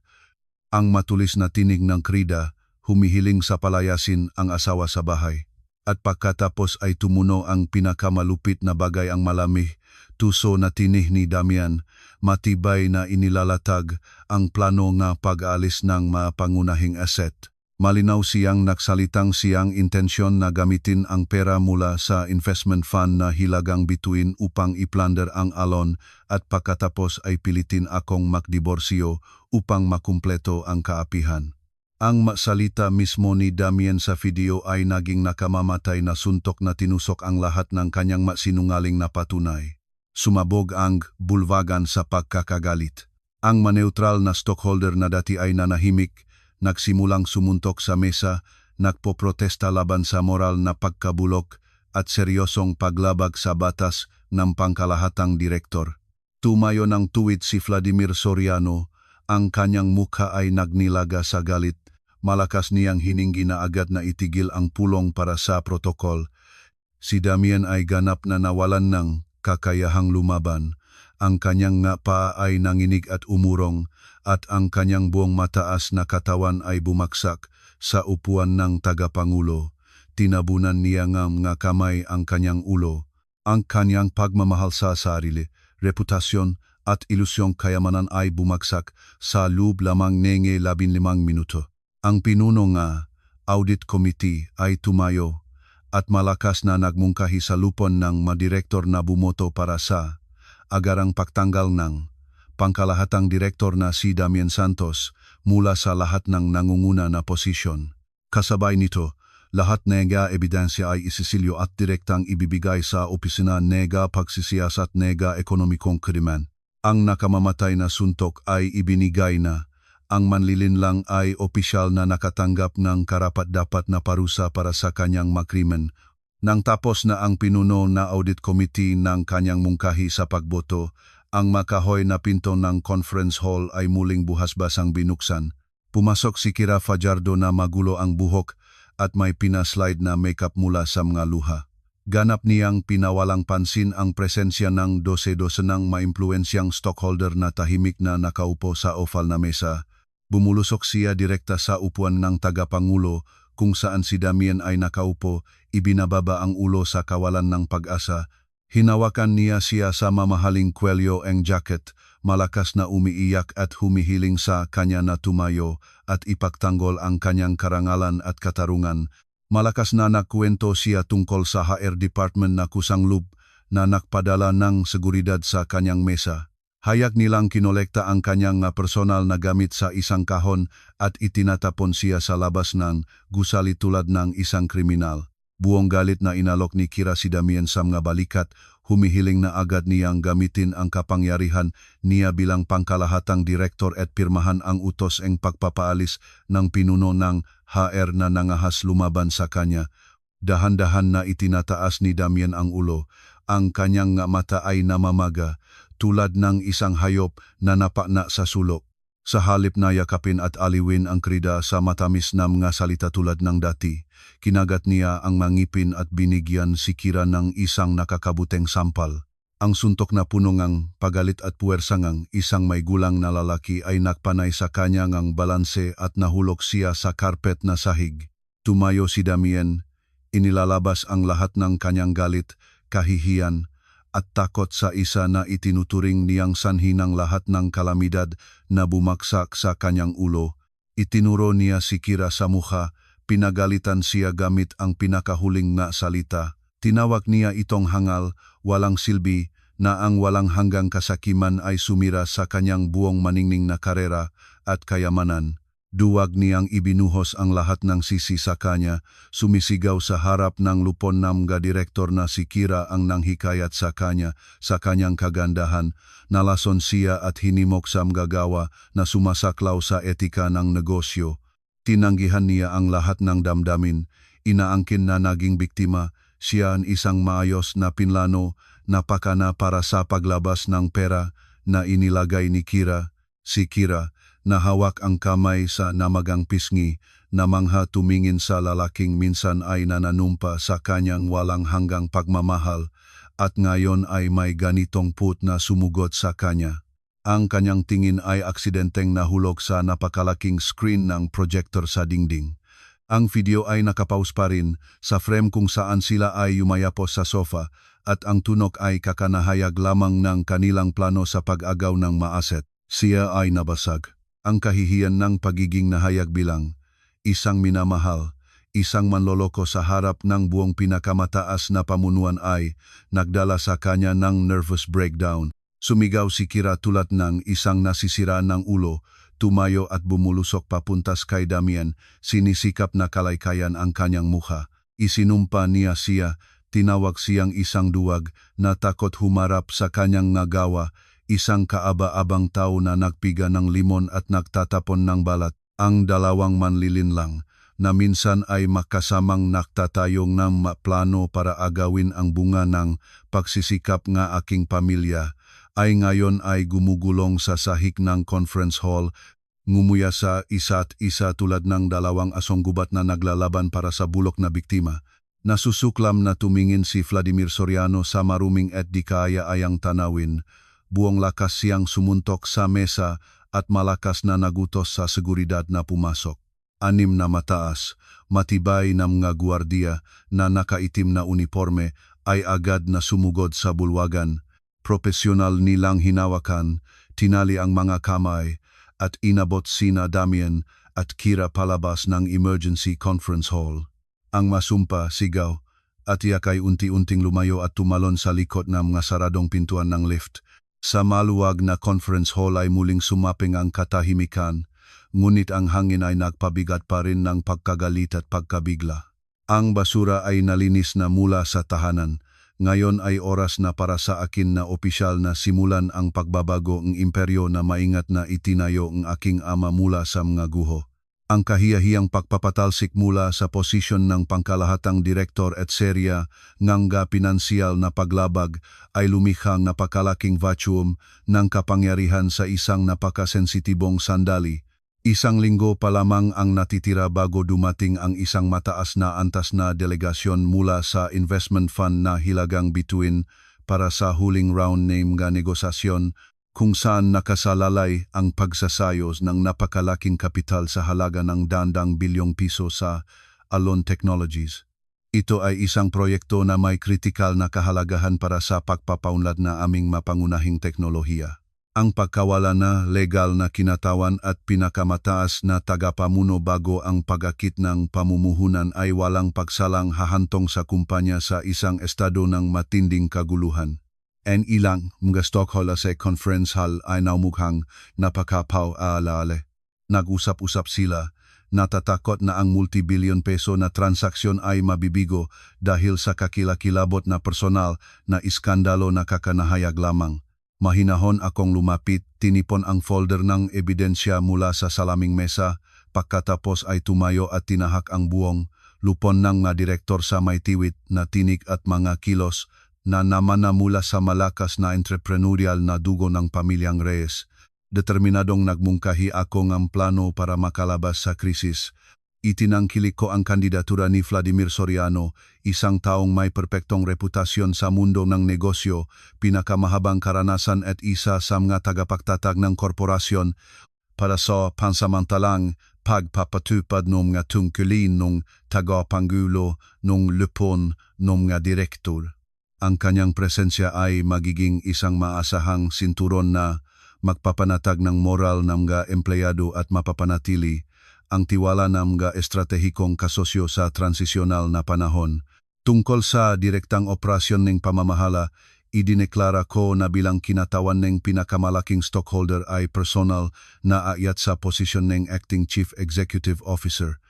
Ang matulis na tinig ng krida, humihiling sa palayasin ang asawa sa bahay. At pagkatapos ay tumuno ang pinakamalupit na bagay ang malamig, tuso na tinih ni Damien, matibay na inilalatag ang plano ng pag-alis ng mga pangunahing asset. Malinaw siyang nagsalitang siyang intensyon na gamitin ang pera mula sa investment fund na hilagang bituin upang iplander ang alon at pagkatapos ay pilitin akong magdiborsyo upang makumpleto ang kaapihan. Ang salita mismo ni Damien sa video ay naging nakamamatay na suntok na tinusok ang lahat ng kanyang masinungaling na patunay. Sumabog ang bulwagan sa pagkakagalit. Ang maneutral na stockholder na dati ay nanahimik, nagsimulang sumuntok sa mesa, nagpoprotesta laban sa moral na pagkabulok at seryosong paglabag sa batas ng pangkalahatang direktor. Tumayo ng tuwid si Vladimir Soriano, ang kanyang mukha ay nagnilaga sa galit, malakas niyang hiningi na agad na itigil ang pulong para sa protokol. Si Damian ay ganap na nawalan ng kakayahang lumaban. Ang kanyang nga paa ay nanginig at umurong at ang kanyang buong mataas na katawan ay bumaksak sa upuan ng tagapangulo. Tinabunan niya nga kamay ang kanyang ulo. Ang kanyang pagmamahal sa sarili, reputasyon at ilusyong kayamanan ay bumagsak sa loob lamang ng 15 minuto. Ang pinuno nga audit committee ay tumayo at malakas na nagmungkahi sa lupon ng madirektor na bumoto para sa agarang pagtanggal ng pangkalahatang direktor na si Damian Santos mula sa lahat ng nangunguna na posisyon. Kasabay nito, lahat nega ebidensya ay isisilyo at direktang ibibigay sa opisina nega pagsisiyasat nega ekonomikong krimen. Ang nakamamatay na suntok ay ibinigay na. Ang manlilinlang ay opisyal na nakatanggap ng karapat-dapat na parusa para sa kanyang makrimen. Nang tapos na ang pinuno na audit committee ng kanyang mungkahi sa pagboto, ang makahoy na pinto ng conference hall ay muling buhas-basang binuksan. Pumasok si Kira Fajardo na magulo ang buhok at may pinaslide na makeup mula sa mga luha. Ganap niyang pinawalang pansin ang presensya ng 12 ng maimpluwensyang stockholder na tahimik na nakaupo sa oval na mesa. Bumulusok siya direkta sa upuan ng tagapangulo kung saan si Damian ay nakaupo, ibinababa ang ulo sa kawalan ng pag-asa. Hinawakan niya siya sa mamahaling kwelyo ang jacket, malakas na umiiyak at humihiling sa kanya na tumayo at ipagtanggol ang kanyang karangalan at katarungan. Malakas na nagkwento siya tungkol sa HR department na kusanglub na nakpadala ng seguridad sa kanyang mesa. Hayak nilang kinolekta ang kanyang personal na gamit sa isang kahon at itinatapon siya sa labas ng gusali tulad ng isang kriminal. Buong galit na inalok ni Kira si Damian sa mga balikat, humihiling na agad niyang gamitin ang kapangyarihan niya bilang pangkalahatang direktor at pirmahan ang utos ang pagpapaalis ng pinuno ng HR na nangahas lumaban sa kanya. Dahan-dahan na itinataas ni Damian ang ulo, ang kanyang mata ay namamaga, tulad ng isang hayop na napakna sa sulok. Sa halip na yakapin at aliwin ang Krida sa matamis na mga salita tulad ng dati, kinagat niya ang mangipin at binigyan si Kira ng isang nakakabuteng sampal. Ang suntok na puno ngang pagalit at puwersa ngang isang may gulang na lalaki ay nakpanay sa kanya ngang balanse at nahulog siya sa karpet na sahig. Tumayo si Damian, inilalabas ang lahat ng kanyang galit, kahihiyan, at takot sa isa na itinuturing niyang sanhi ng lahat ng kalamidad na bumaksak sa kanyang ulo. Itinuro niya si Kira sa mukha, pinagalitan siya gamit ang pinakahuling na salita. Tinawag niya itong hangal, walang silbi, na ang walang hanggang kasakiman ay sumira sa kanyang buong maningning na karera at kayamanan. Duwag niyang ibinuhos ang lahat ng sisi sa kanya, sumisigaw sa harap ng lupon ng direktor na si Kira ang nanghikayat sa kanya, sa kanyang kagandahan, nalason siya at hinimok sa mgagawa na sumasaklaw sa etika ng negosyo. Tinanggihan niya ang lahat ng damdamin, inaangkin na naging biktima, siya ang isang maayos na pinlano, napakana para sa paglabas ng pera na inilagay ni Kira. Si Kira, nahawak ang kamay sa namagang pisngi, namangha tumingin sa lalaking minsan ay nananumpa sa kanyang walang hanggang pagmamahal at ngayon ay may ganitong put na sumugot sa kanya. Ang kanyang tingin ay aksidenteng nahulog sa napakalaking screen ng projector sa dingding. Ang video ay nakapause pa rin sa frame kung saan sila ay yumayapos sa sofa at ang tunok ay kakanahayag lamang ng kanilang plano sa pag-agaw ng maaset. Siya ay nabasag. Ang kahihiyan ng pagiging nahayag bilang isang minamahal, isang manloloko sa harap ng buong pinakamataas na pamunuan ay nagdala sa kanya ng nervous breakdown. Sumigaw si Kira tulad ng isang nasisira ng ulo, tumayo at bumulusok papuntas kay Damian, sinisikap na kalaykayan ang kanyang mukha. Isinumpa niya siya, tinawag siyang isang duwag na takot humarap sa kanyang nagawa, isang kaaba-abang tao na nagpiga ng limon at nagtatapon ng balat. Ang dalawang manlilinlang na minsan ay makasamang nagtatayong ng plano para agawin ang bunga ng pagsisikap ng aking pamilya, ay ngayon ay gumugulong sa sahig ng conference hall. ngumuya sa isa't isa tulad ng dalawang asong gubat na naglalaban para sa bulok na biktima. Nasusuklam na tumingin si Vladimir Soriano sa maruming at di kaya-ayang tanawin. Buong lakas siyang sumuntok sa mesa at malakas na nagutos sa seguridad na pumasok. 6 na mataas, matibay na mga gwardiya na nakaitim na uniforme ay agad na sumugod sa bulwagan. Profesional nilang hinawakan, tinali ang mga kamay at inabot sina Damian at Kira palabas ng emergency conference hall. Ang masumpa, sigaw, at iyak ay unti-unting lumayo at tumalon sa likod ng mga saradong pintuan ng lift. Sa maluwag na conference hall ay muling sumaping ang katahimikan, ngunit ang hangin ay nagpabigat pa rin ng pagkagalit at pagkabigla. Ang basura ay nalinis na mula sa tahanan. Ngayon ay oras na para sa akin na opisyal na simulan ang pagbabago ng imperyo na maingat na itinayo ng aking ama mula sa mga guho. Ang kahiyahiyang pagpapatalsik mula sa posisyon ng pangkalahatang direktor at serya ngangga pinansyal na paglabag ay lumikhang napakalaking vacuum ng kapangyarihan sa isang napakasensitibong sandali. 1 linggo pa lamang ang natitira bago dumating ang isang mataas na antas na delegasyon mula sa investment fund na hilagang bituin para sa huling round ng mga negosasyon kung saan nakasalalay ang pagsasayos ng napakalaking kapital sa halaga ng dandang bilyong piso sa Alon Technologies. Ito ay isang proyekto na may kritikal na kahalagahan para sa pagpapaunlad na aming mapangunahing teknolohiya. Ang pagkawala na legal na kinatawan at pinakamataas na tagapamuno bago ang pag-akit ng pamumuhunan ay walang pagsalang hahantong sa kumpanya sa isang estado ng matinding kaguluhan. Ilang mga stockholder sa conference hall ay naumukhang napakapaw-alale. Nag-usap-usap sila, natatakot na ang multi-billion peso na transaksyon ay mabibigo dahil sa kakilakilabot na personal na iskandalo na kakanahayag lamang. Mahinahon akong lumapit, tinipon ang folder ng ebidensya mula sa salaming mesa, pagkatapos ay tumayo at tinahak ang buong lupon ng mga direktor sa may tiwit na tinig at mga kilos na namana mula sa malakas na entrepreneurial na dugo ng pamilyang Reyes. Determinadong nagmungkahi ako ng plano para makalabas sa krisis. Itinangkilik ko ang kandidatura ni Vladimir Soriano, isang taong may perpektong reputasyon sa mundo ng negosyo, pinakamahabang karanasan at isa sa mga tagapagtatag ng korporasyon para sa pansamantalang pagpapatupad ng mga tungkulin ng tagapangulo ng lupon ng mga direktor. Ang kanyang presensya ay magiging isang maasahang sinturon na magpapanatag ng moral ng mga empleyado at mapapanatili ang tiwala ng mga estratehikong kasosyo sa transisyonal na panahon. Tungkol sa direktang operasyon ng pamamahala, idineklara ko na bilang kinatawan ng pinakamalaking stockholder ay personal na aayat sa posisyon ng Acting Chief Executive Officer.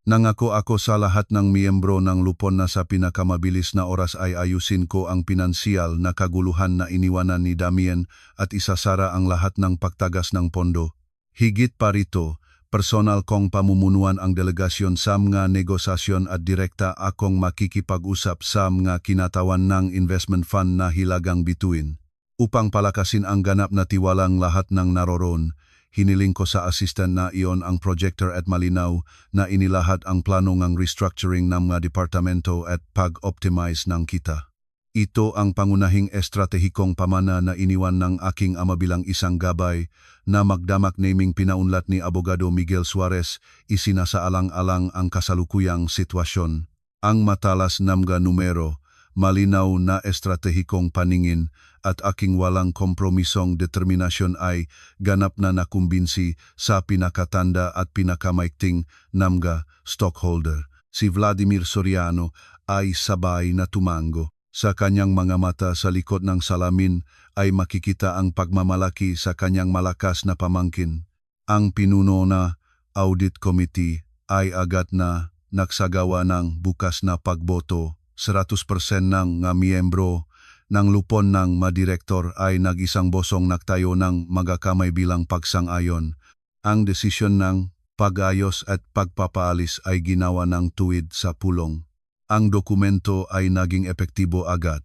Nangako ako sa lahat ng miyembro ng lupon na sa pinakamabilis na oras ay ayusin ko ang pinansyal na kaguluhan na iniwanan ni Damian at isasara ang lahat ng pagtagas ng pondo. Higit pa rito, personal kong pamumunuan ang delegasyon sa mga negosasyon at direkta akong makikipag-usap sa mga kinatawan ng investment fund na hilagang bituin. Upang palakasin ang ganap na tiwalang lahat ng naroon, hiniling ko sa assistant na iyon ang projector at malinaw na inilahat ang plano ng restructuring ng mga departamento at pag-optimize ng kita. Ito ang pangunahing estratehikong pamana na iniwan ng aking ama bilang isang gabay na magdamak naming pinaunlat ni Abogado Miguel Suarez, isinasaalang-alang ang kasalukuyang sitwasyon. Ang matalas na mga numero, malinaw na estratehikong paningin at aking walang kompromisong determinasyon ay ganap na nakumbinsi sa pinakatanda at pinakamaikting na mga stockholder. Si Vladimir Soriano ay sabay na tumango. Sa kanyang mga mata sa likod ng salamin ay makikita ang pagmamalaki sa kanyang malakas na pamangkin. Ang pinuno na audit committee ay agad na nagsagawa ng bukas na pagboto. 100% ng mga miyembro ng lupon ng madirektor ay nag-isang bosong nagtayo ng magakamay bilang pagsang-ayon. Ang desisyon ng pag-ayos at pagpapaalis ay ginawa ng tuwid sa pulong. Ang dokumento ay naging epektibo agad.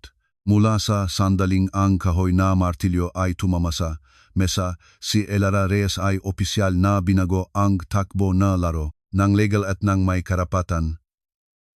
Mula sa sandaling ang kahoy na martilyo ay tumamasa, mesa, si Elara Reyes ay opisyal na binago ang takbo na laro. Nang legal at nang may karapatan,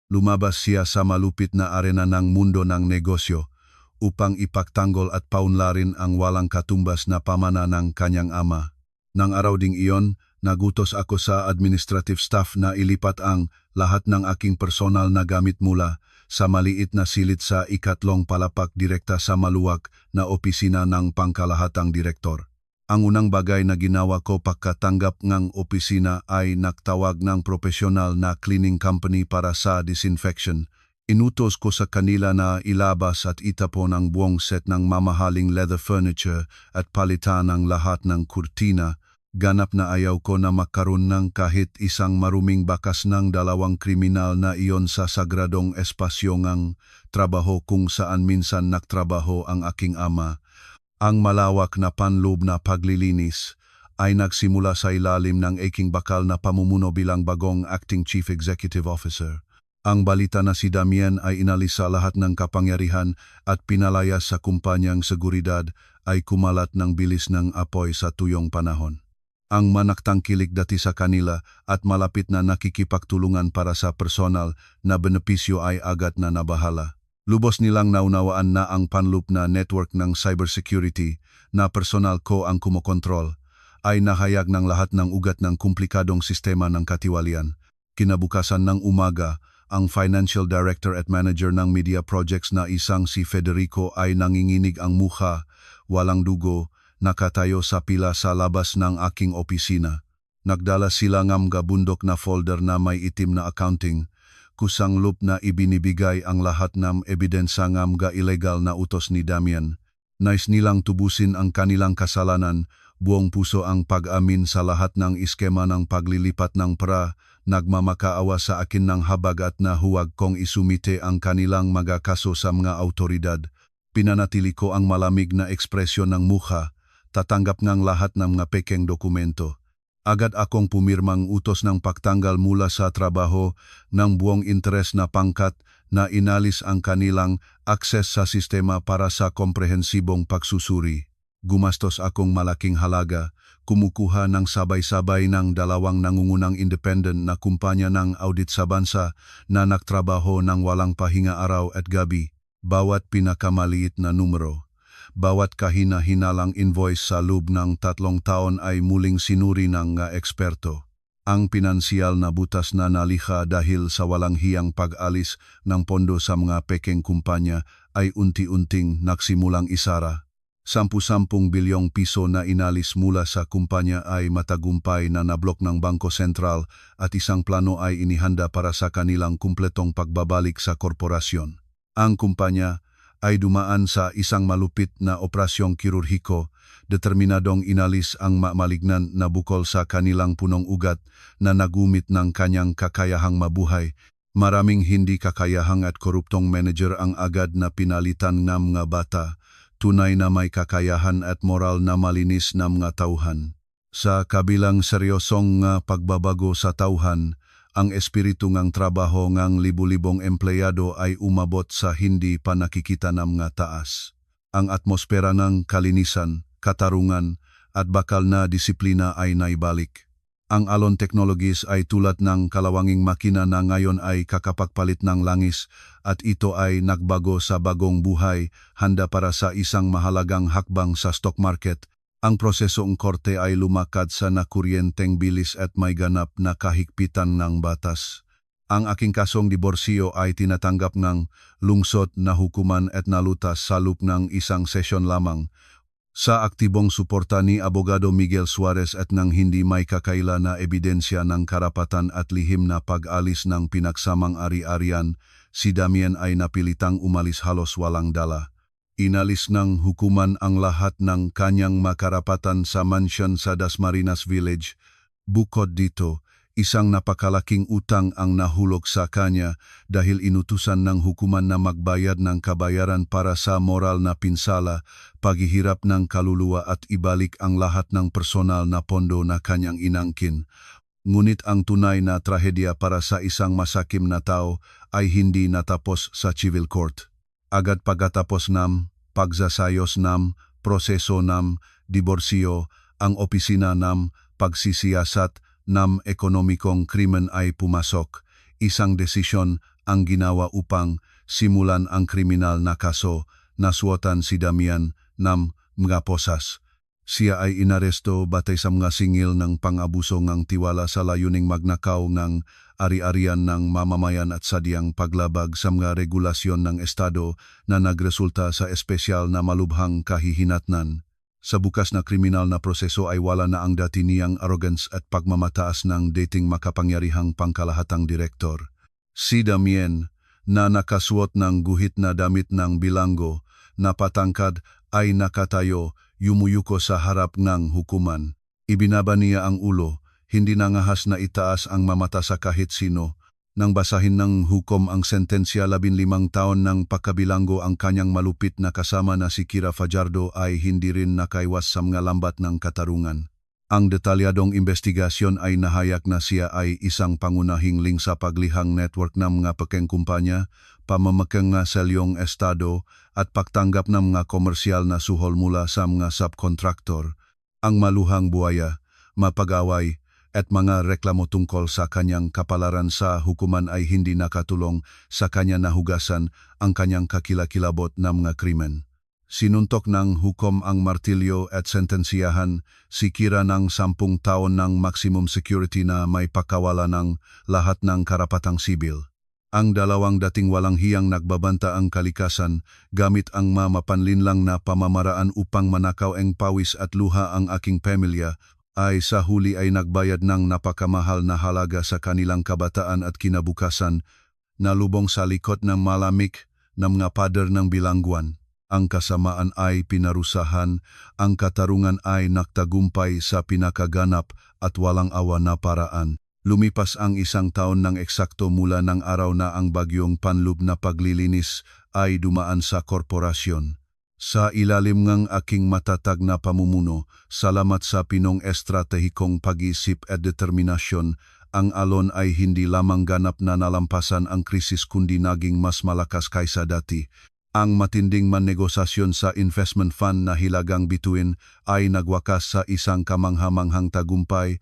lumabas siya sa malupit na arena ng mundo ng negosyo upang ipagtanggol at paunlarin ang walang katumbas na pamana ng kanyang ama. Nang araw ding iyon, nagutos ako sa administrative staff na ilipat ang lahat ng aking personal na gamit mula sa maliit na silid sa ikatlong palapak direkta sa maluwag na opisina ng pangkalahatang direktor. Ang unang bagay na ginawa ko pagkatanggap ng opisina ay nagtawag ng profesional na cleaning company para sa disinfection. Inutos ko sa kanila na ilabas at itapon ang buong set ng mamahaling leather furniture at palitan ang lahat ng kurtina. Ganap na ayaw ko na magkaroon ng kahit isang maruming bakas ng dalawang kriminal na iyon sa sagradong espasyo ng trabaho kung saan minsan nagtrabaho ang aking ama. Ang malawak na panloob na paglilinis ay nagsimula sa ilalim ng aking bakal na pamumuno bilang bagong acting chief executive officer. Ang balita na si Damien ay inalis sa lahat ng kapangyarihan at pinalayas sa kumpanyang seguridad ay kumalat ng bilis ng apoy sa tuyong panahon. Ang manaktangkilik dati sa kanila at malapit na nakikipagtulungan para sa personal na benepisyo ay agad na nabahala. Lubos nilang naunawaan na ang panloop na network ng cybersecurity na personal ko ang kumokontrol ay nahayag ng lahat ng ugat ng komplikadong sistema ng katiwalian. Kinabukasan ng umaga, ang financial director at manager ng media projects na isang si Federico ay nanginginig ang mukha, walang dugo, nakatayo sa pila sa labas ng aking opisina. Nagdala sila ng bundok na folder na may itim na accounting, kusang loop na ibinibigay ang lahat ng ebidensya ng illegal na utos ni Damien. Nais nilang tubusin ang kanilang kasalanan, buong puso ang pag-amin sa lahat ng iskema ng paglilipat ng pera, nagmamakaawa sa akin ng habag at na huwag kong isumite ang kanilang magakaso sa mga autoridad. Pinanatili ko ang malamig na ekspresyon ng mukha, tatanggap ng lahat ng mga pekeng dokumento. Agad akong pumirmang utos ng pagtanggal mula sa trabaho ng buong interes na pangkat na inalis ang kanilang akses sa sistema para sa komprehensibong pagsusuri. Gumastos akong malaking halaga, kumukuha ng sabay-sabay ng dalawang nangungunang independent na kumpanya ng audit sa bansa na nagtrabaho ng walang pahinga araw at gabi, bawat pinakamaliit na numero. Bawat kahina-hinalang invoice sa loob ng 3 taon ay muling sinuri ng eksperto. Ang pinansyal na butas na nalikha dahil sa walang hiyang pag-alis ng pondo sa mga pekeng kumpanya ay unti-unting nagsimulang isara. 10 bilyong piso na inalis mula sa kumpanya ay matagumpay na nablok ng Bangko Sentral at isang plano ay inihanda para sa kanilang kumpletong pagbabalik sa korporasyon. Ang kumpanya ay dumaan sa isang malupit na operasyong kirurhiko, determinadong inalis ang malignan na bukol sa kanilang punong ugat na nagumit ng kanyang kakayahang mabuhay. Maraming hindi kakayahang at koruptong manager ang agad na pinalitan ng mga bata, tunay na may kakayahan at moral na malinis na mga tauhan. Sa kabilang seryosong pagbabago sa tauhan, ang espiritu ng trabaho ng libu-libong empleyado ay umabot sa hindi pa nakikita ng mga taas. Ang atmosfera ng kalinisan, katarungan at bakal na disiplina ay naibalik. Ang Alon Technologies ay tulad ng kalawanging makina na ngayon ay kakapagpalit ng langis at ito ay nagbago sa bagong buhay, handa para sa isang mahalagang hakbang sa stock market. Ang prosesong korte ay lumakad sa nakuryenteng bilis at may ganap na kahigpitan ng batas. Ang aking kasong diborsyo ay tinatanggap ng lungsod na hukuman at nalutas sa loob ng isang sesyon lamang. Sa aktibong suporta ni Abogado Miguel Suarez at ng hindi may kakaila na ebidensya ng karapatan at lihim na pag-alis ng pinagsamang ari-arian, si Damien ay napilitang umalis halos walang dala. Inalis ng hukuman ang lahat ng kanyang makarapatan sa mansyon sa Dasmariñas Village. Bukod dito, isang napakalaking utang ang nahulog sa kanya dahil inutusan ng hukuman na magbayad ng kabayaran para sa moral na pinsala, paghihirap ng kaluluwa at ibalik ang lahat ng personal na pondo na kanyang inangkin. Ngunit ang tunay na trahedya para sa isang masakim na tao ay hindi natapos sa civil court. Agad pagkatapos ng pagsasayos ng proseso ng diborsyo, ang opisina ng pagsisiyasat ng ekonomikong krimen ay pumasok. Isang desisyon ang ginawa upang simulan ang kriminal na kaso. Nasuotan si Damian ng mga posas. Siya ay inaresto batay sa mga singil ng pang-abuso ng tiwala sa layuning magnakaw ng ari-arian ng mamamayan at sadyang paglabag sa mga regulasyon ng Estado na nagresulta sa espesyal na malubhang kahihinatnan. Sa bukas na kriminal na proseso ay wala na ang dati niyang arrogance at pagmamataas ng dating makapangyarihang pangkalahatang direktor. Si Damien, na nakasuot ng guhit na damit ng bilanggo, na patangkad ay nakatayo, yumuyuko sa harap ng hukuman. Ibinaba niya ang ulo, hindi nangahas na itaas ang mamata sa kahit sino. Nang basahin ng hukom ang sentensya 15 taon ng pagkabilanggo ang kanyang malupit na kasama na si Kira Fajardo ay hindi rin nakaiwas sa mga lambat ng katarungan. Ang detalyadong investigasyon ay nahayak na siya ay isang pangunahing link sa paglihang network ng mga pekengkumpanya, pamamakang nga selyong estado at pagtanggap ng mga komersyal na suhol mula sa mga subkontraktor. Ang maluhang buhaya, mapag-away at mga reklamo tungkol sa kanyang kapalaran sa hukuman ay hindi nakatulong sa kanya nahugasan ang kanyang kakilakilabot na mga krimen. Sinuntok ng hukom ang martilyo at sentensiyahan si Kira ng 10 taon ng maximum security na may pakawala ng lahat ng karapatang sibil. Ang dalawang dating walang hiyang nagbabanta ang kalikasan gamit ang mapanlinlang na pamamaraan upang manakaw ang pawis at luha ang aking pamilya ay sa huli ay nagbayad ng napakamahal na halaga sa kanilang kabataan at kinabukasan na lubong sa likod ng malamig ng mga pader ng bilangguan. Ang kasamaan ay pinarusahan, ang katarungan ay nagtagumpay sa pinakaganap at walang awa na paraan. Lumipas ang 1 taon ng eksakto mula ng araw na ang bagyong panlub na paglilinis ay dumaan sa korporasyon. Sa ilalim ng aking matatag na pamumuno, salamat sa pinong estratehikong pag-isip at determinasyon, ang alon ay hindi lamang ganap na nalampasan ang krisis kundi naging mas malakas kaysa dati. Ang matinding manegosasyon sa investment fund na hilagang bituin ay nagwakas sa isang kamanghamanghang tagumpay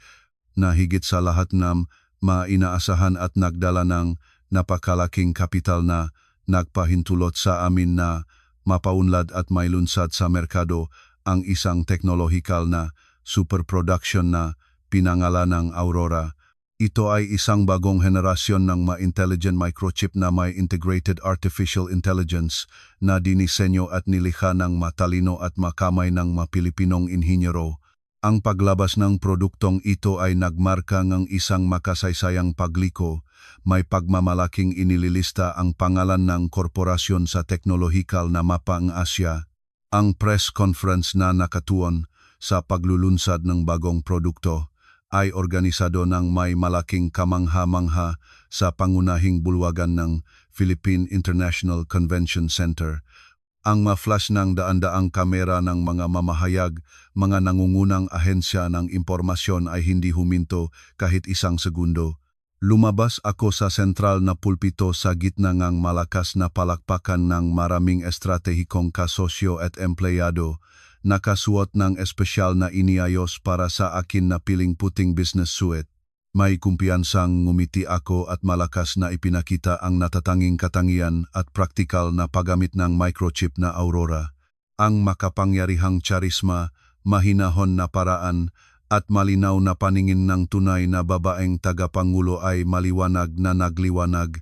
na higit sa lahat ng mainaasahan at nagdala ng napakalaking kapital na nagpahintulot sa amin na mapaunlad at mailunsad sa merkado ang isang teknolohikal na superproduction na pinangalan ng Aurora. Ito ay isang bagong henerasyon ng ma-intelligent microchip na may integrated artificial intelligence na dinisenyo at nilikha ng matalino at makamay ng Pilipinong inhinyero. Ang paglabas ng produktong ito ay nagmarka ng isang makasaysayang pagliko, may pagmamalaking inililista ang pangalan ng korporasyon sa teknolohikal na mapa ng Asya. Ang press conference na nakatuon sa paglulunsad ng bagong produkto ay organisado ng may malaking kamangha-mangha sa pangunahing bulwagan ng Philippine International Convention Center. Ang ma-flash ng daan-daang kamera ng mga mamahayag, mga nangungunang ahensya ng impormasyon ay hindi huminto kahit 1 segundo. Lumabas ako sa sentral na pulpito sa gitna ng malakas na palakpakan ng maraming estratehikong kasosyo at empleyado, nakasuot ng espesyal na iniayos para sa akin na piling puting business suit. May kumpiyansang ngumiti ako at malakas na ipinakita ang natatanging katangian at praktikal na paggamit ng microchip na Aurora. Ang makapangyarihang charisma, mahinahon na paraan, at malinaw na paningin ng tunay na babaeng tagapangulo ay maliwanag na nagliwanag.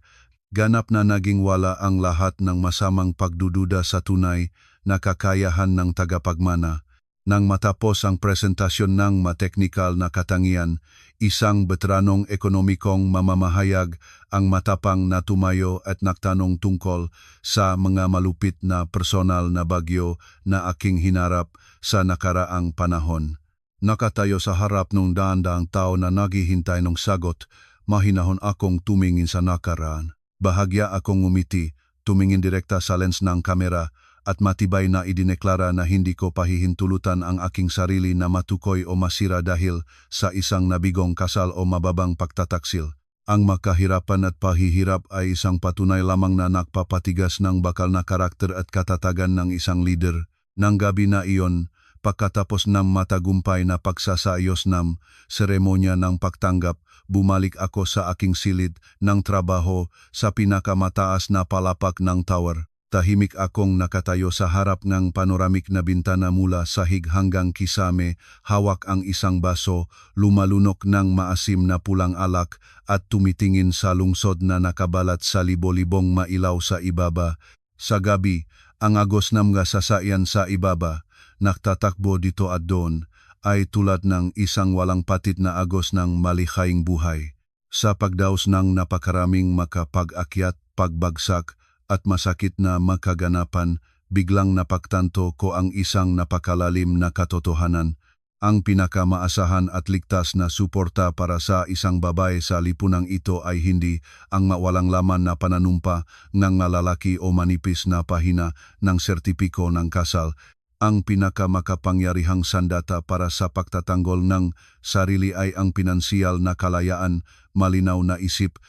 Ganap na naging wala ang lahat ng masamang pagdududa sa tunay na kakayahan ng tagapagmana. Nang matapos ang presentasyon ng mateknikal na katangian, isang veteranong ekonomikong mamamahayag ang matapang na tumayo at nagtanong tungkol sa mga malupit na personal na bagyo na aking hinarap sa nakaraang panahon. Nakatayo sa harap ng daan-daang tao na naghihintay ng sagot, mahinahon akong tumingin sa nakaraan. Bahagya akong ngumiti, tumingin direkta sa lens ng kamera, at matibay na idineklara na hindi ko pahihintulutan ang aking sarili na matukoy o masira dahil sa isang nabigong kasal o mababang pagtataksil. Ang makahirapan at pahihirap ay isang patunay lamang na nagpapatigas ng bakal na karakter at katatagan ng isang leader. Nang gabi na iyon, pagkatapos ng matagumpay na pagsasayos ng seremonya ng pagtanggap, bumalik ako sa aking silid ng trabaho sa pinakamataas na palapag ng tower. Tahimik akong nakatayo sa harap ng panoramik na bintana mula sahig hanggang kisame, hawak ang isang baso, lumalunok ng maasim na pulang alak at tumitingin sa lungsod na nakabalat sa libo-libong mailaw sa ibaba. Sa gabi, ang agos ng mga sasakyan sa ibaba, nagtatakbo dito at doon, ay tulad ng isang walang patid na agos ng malikhaing buhay. Sa pagdaos ng napakaraming makapag-akyat, pagbagsak, at masakit na makaganapan, biglang napagtanto ko ang isang napakalalim na katotohanan. Ang pinakamaasahan at ligtas na suporta para sa isang babae sa lipunang ito ay hindi ang mawalang laman na pananumpa ng malalaki o manipis na pahina ng sertipiko ng kasal. Ang pinakamakapangyarihang sandata para sa pagtatanggol ng sarili ay ang pinansyal na kalayaan, malinaw na isip,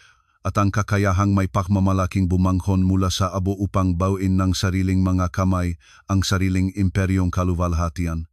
at ang kakayahang may pagmamalaking bumanghon mula sa abo upang bawin ng sariling mga kamay ang sariling imperyong kaluwalhatian.